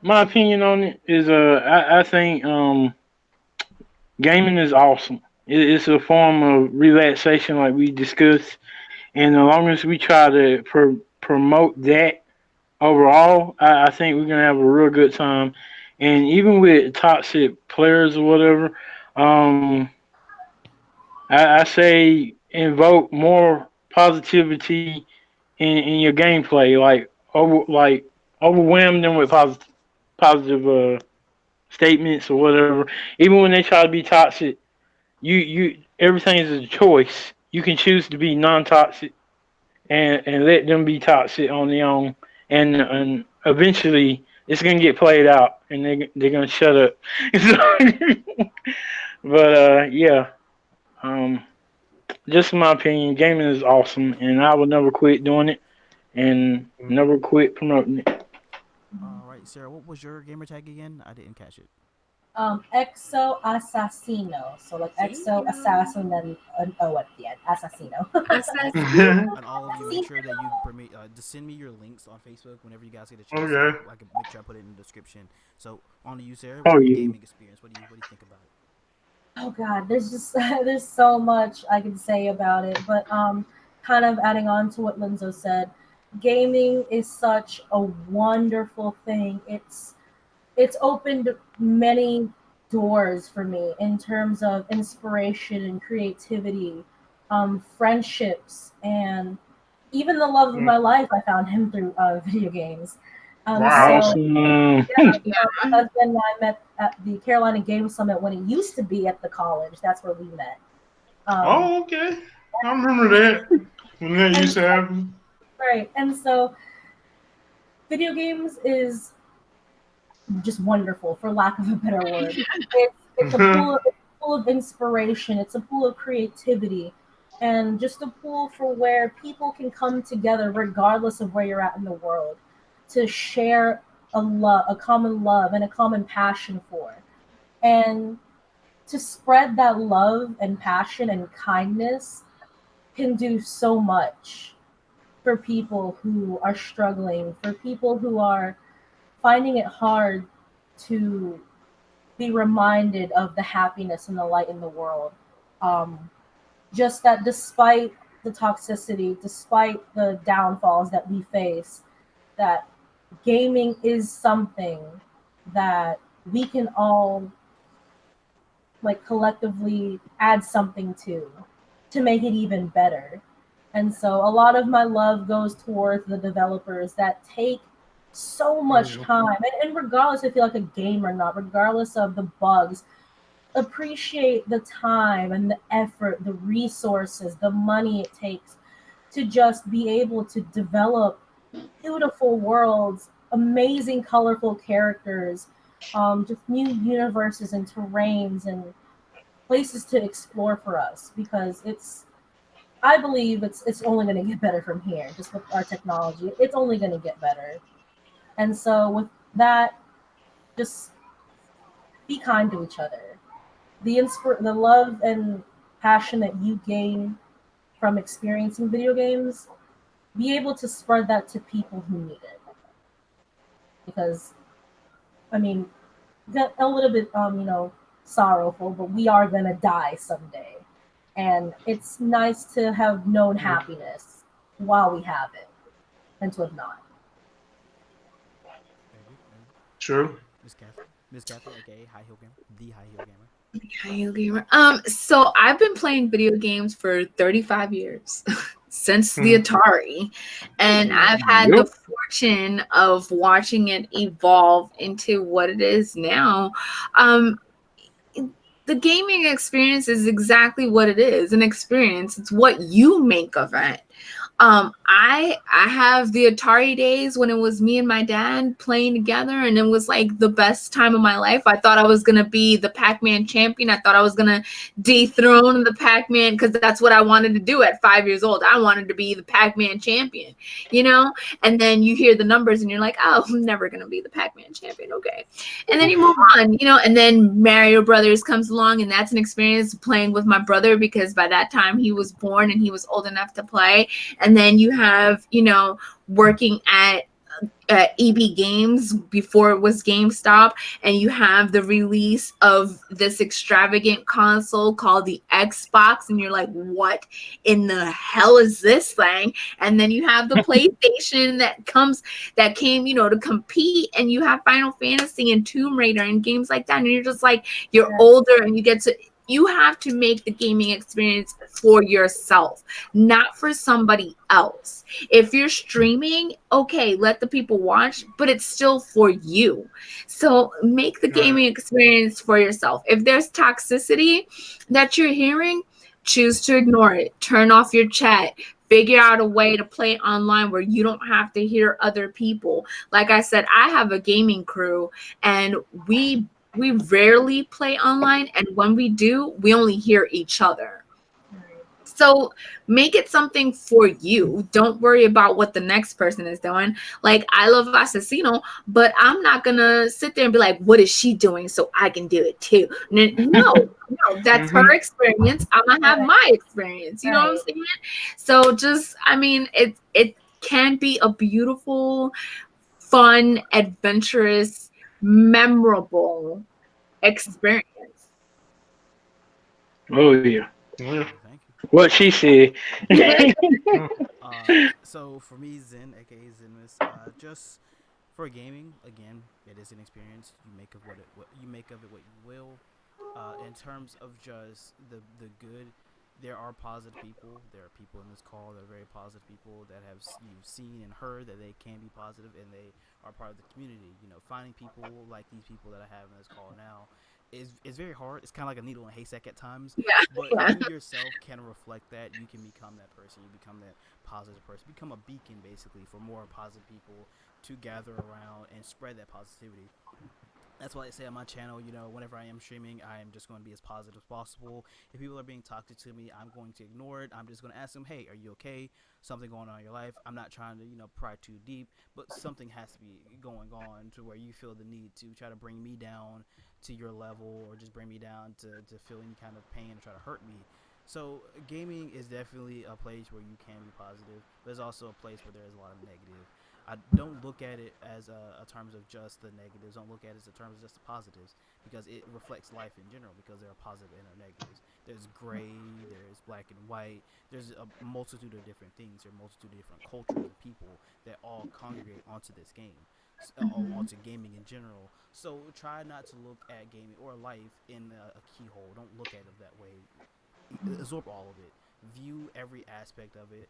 my opinion on it is, I think gaming is awesome. It's a form of relaxation, like we discussed, and as long as we try to promote that overall, I think we're gonna have a real good time. And even with toxic players or whatever, um, I say invoke more positivity in your gameplay, like overwhelm them with positive statements or whatever. Even when they try to be toxic, you everything is a choice. You can choose to be non-toxic and let them be toxic on their own, and eventually it's gonna get played out, and they're gonna shut up. But yeah, um, just in my opinion, gaming is awesome, and I will never quit doing it, and never quit promoting it. All right, Sarah, what was your gamer tag again? I didn't catch it. XOAssassino. So like See? XO assassin and an O at the end. Assassino. And all of you, make sure that you permit just send me your links on Facebook whenever you guys get a chance. So Okay. I can make sure I put it in the description. So on to you, Sarah. Oh yeah. Gaming experience. What do you think about it? Oh God, there's just there's so much I can say about it. But kind of adding on to what Linzo said, gaming is such a wonderful thing. It's opened many doors for me in terms of inspiration and creativity, friendships, and even the love of my life. I found him through video games. Wow. So Awesome. my husband and I met at the Carolina Game Summit when it used to be at the college. That's where we met. Oh, okay. I remember that when that used And to happen. right, and so video games is just wonderful, for lack of a better word. It's a pool of inspiration. It's a pool of creativity, and just a pool for where people can come together, regardless of where you're at in the world, to share a common love, and a common passion for, and to spread that love and passion and kindness can do so much for people who are struggling, for people who are finding it hard to be reminded of the happiness and the light in the world. Um, just that despite the toxicity, despite the downfalls that we face, that gaming is something that we can all like collectively add something to make it even better. And so a lot of my love goes towards the developers that take so much time, and regardless if you're like a gamer or not, regardless of the bugs, appreciate the time and the effort, the resources, the money it takes to just be able to develop beautiful worlds, amazing, colorful characters, just new universes and terrains and places to explore for us. Because I believe it's only going to get better from here. Just with our technology, it's only going to get better. And so with that, just be kind to each other. The love and passion that you gain from experiencing video games, be able to spread that to people who need it. Because I mean, a little bit sorrowful, but we are gonna die someday, and it's nice to have known happiness while we have it, and to have not. Very good. Very good. True. Miss Catherine, aka High Heel Gamer, the High Heel Gamer. Hi, gamer. So I've been playing video games for 35 years. Since the Atari, and I've had the fortune of watching it evolve into what it is now. Um, the gaming experience is exactly what it is, an experience. It's what you make of it. I have the Atari days when it was me and my dad playing together, and it was like the best time of my life. I thought I was gonna be the Pac-Man champion. I thought I was gonna dethrone the Pac-Man, because that's what I wanted to do at 5 years old. I wanted to be the Pac-Man champion, you know. And then you hear the numbers, and you're like, oh, I'm never gonna be the Pac-Man champion. Okay, and then you move on, you know. And then Mario Brothers comes along, and that's an experience playing with my brother, because by that time he was born and he was old enough to play. And then you have, working at EB Games before it was GameStop, and you have the release of this extravagant console called the Xbox, and you're like, what in the hell is this thing? And then you have the PlayStation that came, to compete, and you have Final Fantasy and Tomb Raider and games like that, and you're just like, you're older, and you have to make the gaming experience for yourself, not for somebody else. If you're streaming, okay, let the people watch, but it's still for you. So make the gaming experience for yourself. If there's toxicity that you're hearing, choose to ignore it. Turn off your chat. Figure out a way to play online where you don't have to hear other people. Like I said, I have a gaming crew, and we rarely play online, and when we do, we only hear each other. So make it something for you. Don't worry about what the next person is doing. Like, I love xoAssassino, but I'm not gonna sit there and be like, what is she doing so I can do it too? No, that's her experience. I'm gonna have my experience. You know what I'm saying? So just, it can be a beautiful, fun, adventurous, memorable experience. Oh yeah. Yeah. Thank you. What she said. So for me, Zen, aka Zenmus, just for gaming, again, it is an experience. You make of what you make of it what you will. In terms of just the good, there are positive people. There are people in this call that are very positive people that have you've seen and heard that they can be positive, and they are part of the community. Finding people like these people that I have in this call now is very hard. It's kind of like a needle in a haystack at times. Yeah. But you yourself can reflect that. You can become that person. You become that positive person. Become a beacon, basically, for more positive people to gather around and spread that positivity. That's why I say on my channel, you know, whenever I am streaming, I am just going to be as positive as possible. If people are being toxic to me, I'm going to ignore it. I'm just going to ask them, hey, are you okay? Something going on in your life? I'm not trying to, you know, pry too deep, but something has to be going on to where you feel the need to try to bring me down to your level, or just bring me down to feel any kind of pain and try to hurt me. So gaming is definitely a place where you can be positive, but it's also a place where there is a lot of negative. I don't look at it as a terms of just the negatives. Don't look at it as a terms of just the positives, because it reflects life in general. Because there are positive and there are negatives. There's gray, there's black and white. There's a multitude of different things. There are a multitude of different cultures and people that all congregate onto this game, onto gaming in general. So try not to look at gaming or life in a keyhole. Don't look at it that way. Absorb all of it. View every aspect of it,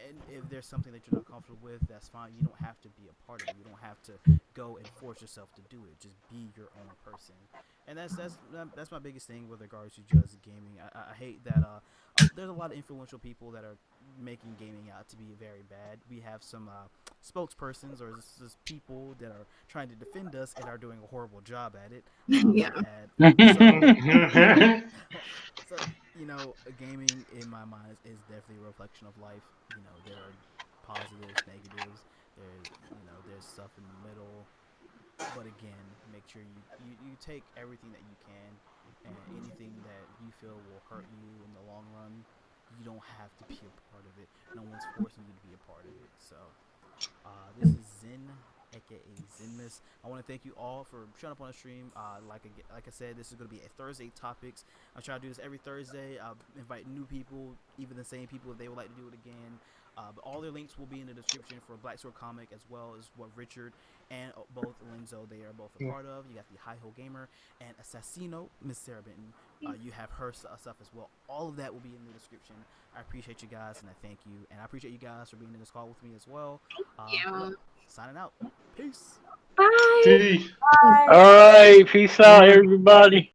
and if there's something that you're not comfortable with, that's fine. You don't have to be a part of it. You don't have to go and force yourself to do it. Just be your own person, and that's my biggest thing with regards to just gaming. I hate that there's a lot of influential people that are making gaming out to be very bad. We have some spokespersons or just people that are trying to defend us and are doing a horrible job at it. Yeah. So, you know, gaming in my mind is definitely a reflection of life. You know, there are positives, negatives. There's stuff in the middle. But again, make sure you take everything that you can, and anything that you feel will hurt you in the long run, you don't have to be a part of it. No one's forcing you to be a part of it. So, this is Zen, aka Zenmas. I want to thank you all for showing up on the stream. Like I said, this is going to be a Thursday topics. I try to do this every Thursday. I'll invite new people, even the same people if they would like to do it again. But all their links will be in the description for Black Sword Comic, as well as what Richard and both Lenzo, they are both a part of. You got the Hi Ho Gamer and Assassino, Miss Sarah Benton. You have her stuff as well. All of that will be in the description. I appreciate you guys, and I thank you. And I appreciate you guys for being in this call with me as well. Signing out. Peace. Bye. Peace. Bye. All right, peace out, everybody.